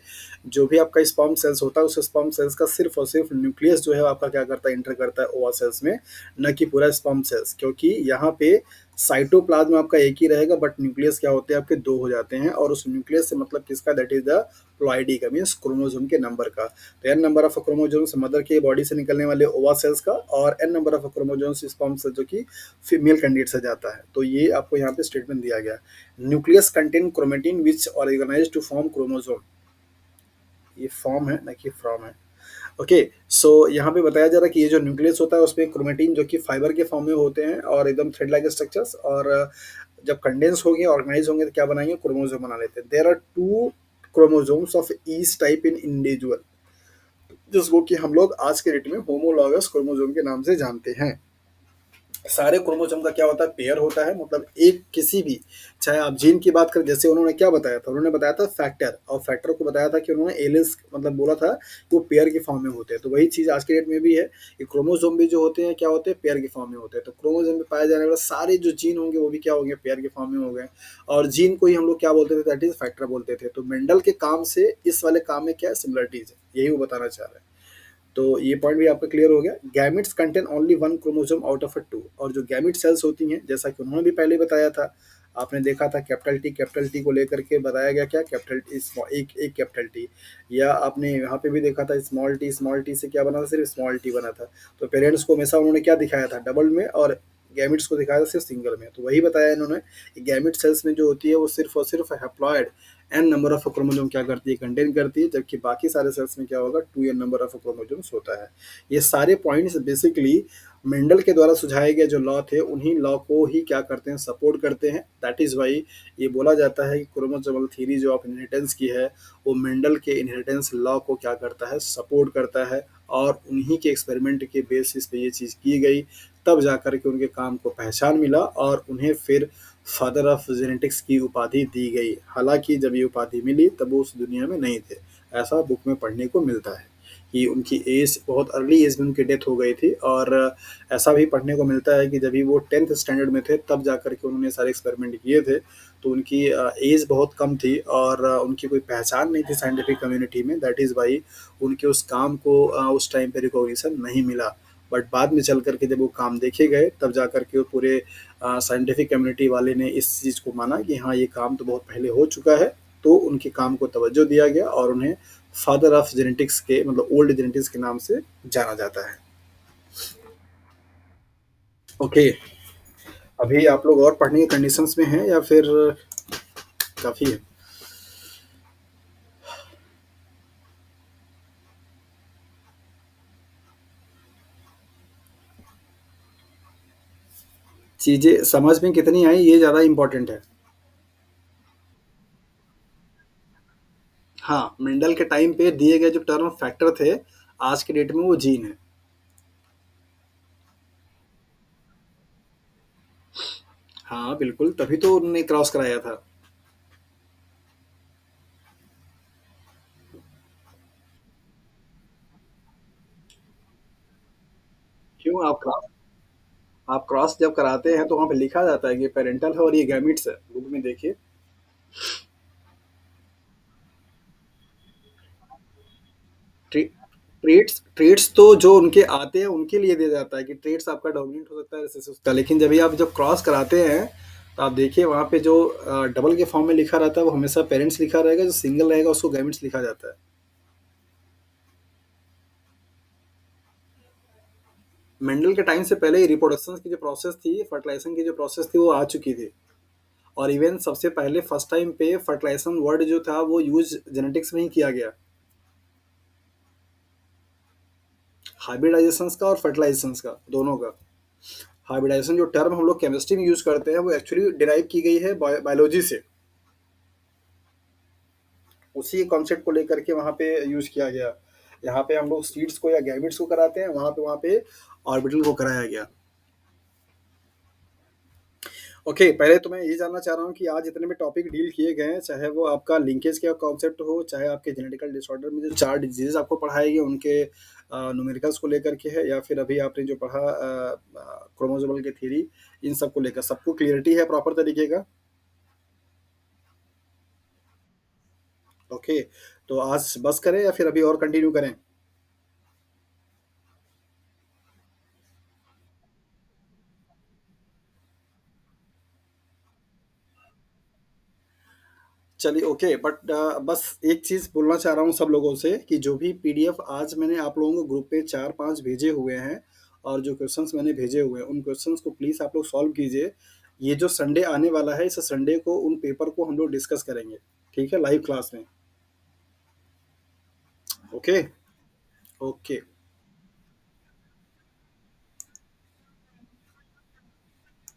जो भी आपका स्पर्म सेल्स होता है, उस स्पर्म सेल्स का सिर्फ और सिर्फ न्यूक्लियस जो है आपका क्या करता है, इंटर करता है ओवा सेल्स में, न कि पूरा स्पर्म सेल्स। क्योंकि यहाँ पे साइटोप्लाज्म आपका एक ही रहेगा, बट न्यूक्लियस क्या होते हैं, आपके दो हो जाते हैं। और उस न्यूक्लियस से मतलब किसका, दैट इज द प्लॉइडी का, मीन्स क्रोमोसोम के नंबर का। तो n number of chromosomes mother के बॉडी से निकलने वाले ओवा सेल्स का, और n number of chromosomes sperm cells जो कि फीमेल कैंडिडेट से जाता है। तो ये आपको यहाँ पे स्टेटमेंट दिया गया। Nucleus contain chromatin which organise to form chromosome, ये फॉर्म है ना कि फ्रॉम है। ओके, सो यहाँ पे बताया जा रहा है कि ये जो न्यूक्लियस होता है उसमें क्रोमेटिन जो कि फाइबर के फॉर्म में होते हैं और एकदम थ्रेड लाइक स्ट्रक्चर्स, और जब कंडेंस होंगे, ऑर्गेनाइज होंगे, तो क्या बनाएंगे, क्रोमोसोम बना लेते हैं। There are two chromosomes of each type in individual, जिसको कि हम लोग आज के डेट में होमोलॉगस क्रोमोसोम के नाम से जानते हैं। सारे क्रोमोसोम का क्या होता है, पेयर होता है। मतलब एक किसी भी, चाहे आप जीन की बात करें, जैसे उन्होंने क्या बताया था, उन्होंने बताया था फैक्टर, और फैक्टर को बताया था कि उन्होंने एलिस मतलब बोला था कि वो पेयर के फॉर्म में होते हैं। तो वही चीज़ आज के डेट में भी है कि क्रोमोसोम भी जो होते हैं क्या होते हैं, पेयर के फॉर्म में होते हैं। तो क्रोमोसोम में पाए जाने वाले सारे जो जीन होंगे वो भी क्या होंगे, पेयर के फॉर्म में हो गए। और जीन को ही हम लोग क्या बोलते थे, दैट इज फैक्टर बोलते थे। तो मेंडल के काम से इस वाले काम में क्या है, सिमिलरिटीज है, यही वो बताना चाह रहे हैं। तो ये पॉइंट भी आपका क्लियर हो गया। Gametes contain only one chromosome out of a two, और जो गैमिट सेल्स होती हैं, जैसा कि उन्होंने भी पहले बताया था, आपने देखा था कैपिटल टी को लेकर के बताया गया क्या, कैपिटल टी एक एक कैपिटल टी, या आपने यहाँ पे भी देखा था स्मॉल टी से क्या बना था, सिर्फ स्मॉल टी बना था। तो पेरेंट्स को हमेशा उन्होंने क्या दिखाया था, डबल में, और गैमिट्स को दिखाया था सिर्फ सिंगल में। तो वही बताया इन्होंने कि गैमिट सेल्स में जो होती है वो सिर्फ और सिर्फ haploid n number of chromosome क्या करती है, कंटेन करती है, जबकि बाकी सारे सेल्स में क्या होगा, 2n नंबर ऑफ क्रोमोसोम्स होता है। ये सारे पॉइंट्स बेसिकली मेंडल के द्वारा सुझाए गए जो लॉ थे, उन्हीं लॉ को ही क्या करते हैं, सपोर्ट करते हैं। दैट इज वाई ये बोला जाता है कि क्रोमोसोमल थ्योरी जो ऑफ इनहेरिटेंस की है, वो मेंडल के इनहेरिटेंस लॉ को क्या करता है, सपोर्ट करता है। और उन्हीं के एक्सपेरिमेंट के बेसिस पे ये चीज़ की गई, तब जाकर के उनके काम को पहचान मिला, और उन्हें फिर फादर ऑफ जेनेटिक्स की उपाधि दी गई। हालांकि जब ये उपाधि मिली तब वो उस दुनिया में नहीं थे, ऐसा बुक में पढ़ने को मिलता है कि उनकी एज बहुत अर्ली एज में उनकी डेथ हो गई थी। और ऐसा भी पढ़ने को मिलता है कि जब भी वो 10th स्टैंडर्ड में थे तब जाकर के उन्होंने सारे एक्सपेरिमेंट किए थे। तो उनकी एज बहुत कम थी, और उनकी कोई पहचान नहीं थी साइंटिफिक कम्युनिटी में। दैट इज़ वाई उनके उस काम को उस टाइम पे रिकॉग्निशन नहीं मिला। बट बाद में चल करके जब वो काम देखे गए, तब जा कर के वो पूरे साइंटिफिक कम्युनिटी वाले ने इस चीज़ को माना कि हाँ, ये काम तो बहुत पहले हो चुका है। तो उनके काम को तवज्जो दिया गया, और उन्हें फादर ऑफ जेनेटिक्स के मतलब ओल्ड जेनेटिक्स के नाम से जाना जाता है। ओके, अभी आप लोग और पढ़ने के कंडीशंस में हैं या फिर काफ़ी है? चीज़ें समझ में कितनी आई, ये ज़्यादा इम्पोर्टेंट है। हाँ, मेंडल के टाइम पे दिए गए जो टर्म फैक्टर थे, आज के डेट में वो जीन है। हाँ बिल्कुल, तभी तो उन्होंने क्रॉस कराया था। क्यों, आप क्रॉस जब कराते हैं तो वहाँ पे लिखा जाता है कि पेरेंटल है और ये गैमिट्स है, बुक में देखिए। ट्रेट्स ट्रेट्स तो जो उनके आते हैं उनके लिए दिया जाता है कि ट्रेट्स आपका डोमिनेंट हो सकता है रिसेसिव का। लेकिन जब भी आप जब क्रॉस कराते हैं, तो आप देखिए वहाँ पे जो डबल के फॉर्म में लिखा रहता है वो हमेशा पेरेंट्स लिखा रहेगा, जो सिंगल रहेगा उसको गैमिट्स लिखा जाता है। मेंडल के टाइम से पहले ही रिप्रोडक्शन की जो प्रोसेस थी, फर्टिलाइजेशन की जो प्रोसेस थी, वो आ चुकी थी। और इवन सबसे पहले फर्स्ट टाइम पे फर्टिलाइजेशन वर्ड जो था वो यूज जेनेटिक्स में ही किया गया, हाइब्रिडाइजेशन का और फर्टिलाइजेशन का, दोनों का। हाइब्रिडाइजेशन जो टर्म हम लोग केमिस्ट्री में यूज करते हैं वो एक्चुअली डिराइव की गई है बायोलॉजी से, उसी कॉन्सेप्ट को लेकर के वहाँ पे यूज किया गया। यहाँ पे हम लोग सीड्स को या गैमिट्स को कराते हैं, वहाँ पे ऑर्बिटल को कराया गया। ओके, पहले तो मैं ये जानना चाह रहा हूँ कि आज जितने भी टॉपिक डील किए गए हैं, चाहे वो आपका लिंकेज का कॉन्सेप्ट हो, चाहे आपके जेनेटिकल डिसऑर्डर में जो 4 डिजीज़ आपको पढ़ाए गए उनके न्यूमेरिकल्स को लेकर के है, या फिर अभी आपने जो पढ़ा क्रोमोसोमल की थ्योरी, इन सब को लेकर सबको क्लियरिटी है प्रॉपर तरीके का? ओके, तो आज बस करें या फिर अभी और कंटिन्यू करें? चलिए ओके, बट बस एक चीज़ बोलना चाह रहा हूँ सब लोगों से कि जो भी पीडीएफ आज मैंने आप लोगों को ग्रुप पे 4-5 भेजे हुए हैं, और जो क्वेश्चंस मैंने भेजे हुए हैं, उन क्वेश्चंस को प्लीज़ आप लोग सॉल्व कीजिए। ये जो संडे आने वाला है, इस संडे को उन पेपर को हम लोग डिस्कस करेंगे, ठीक है? लाइव क्लास में। ओके? ओके।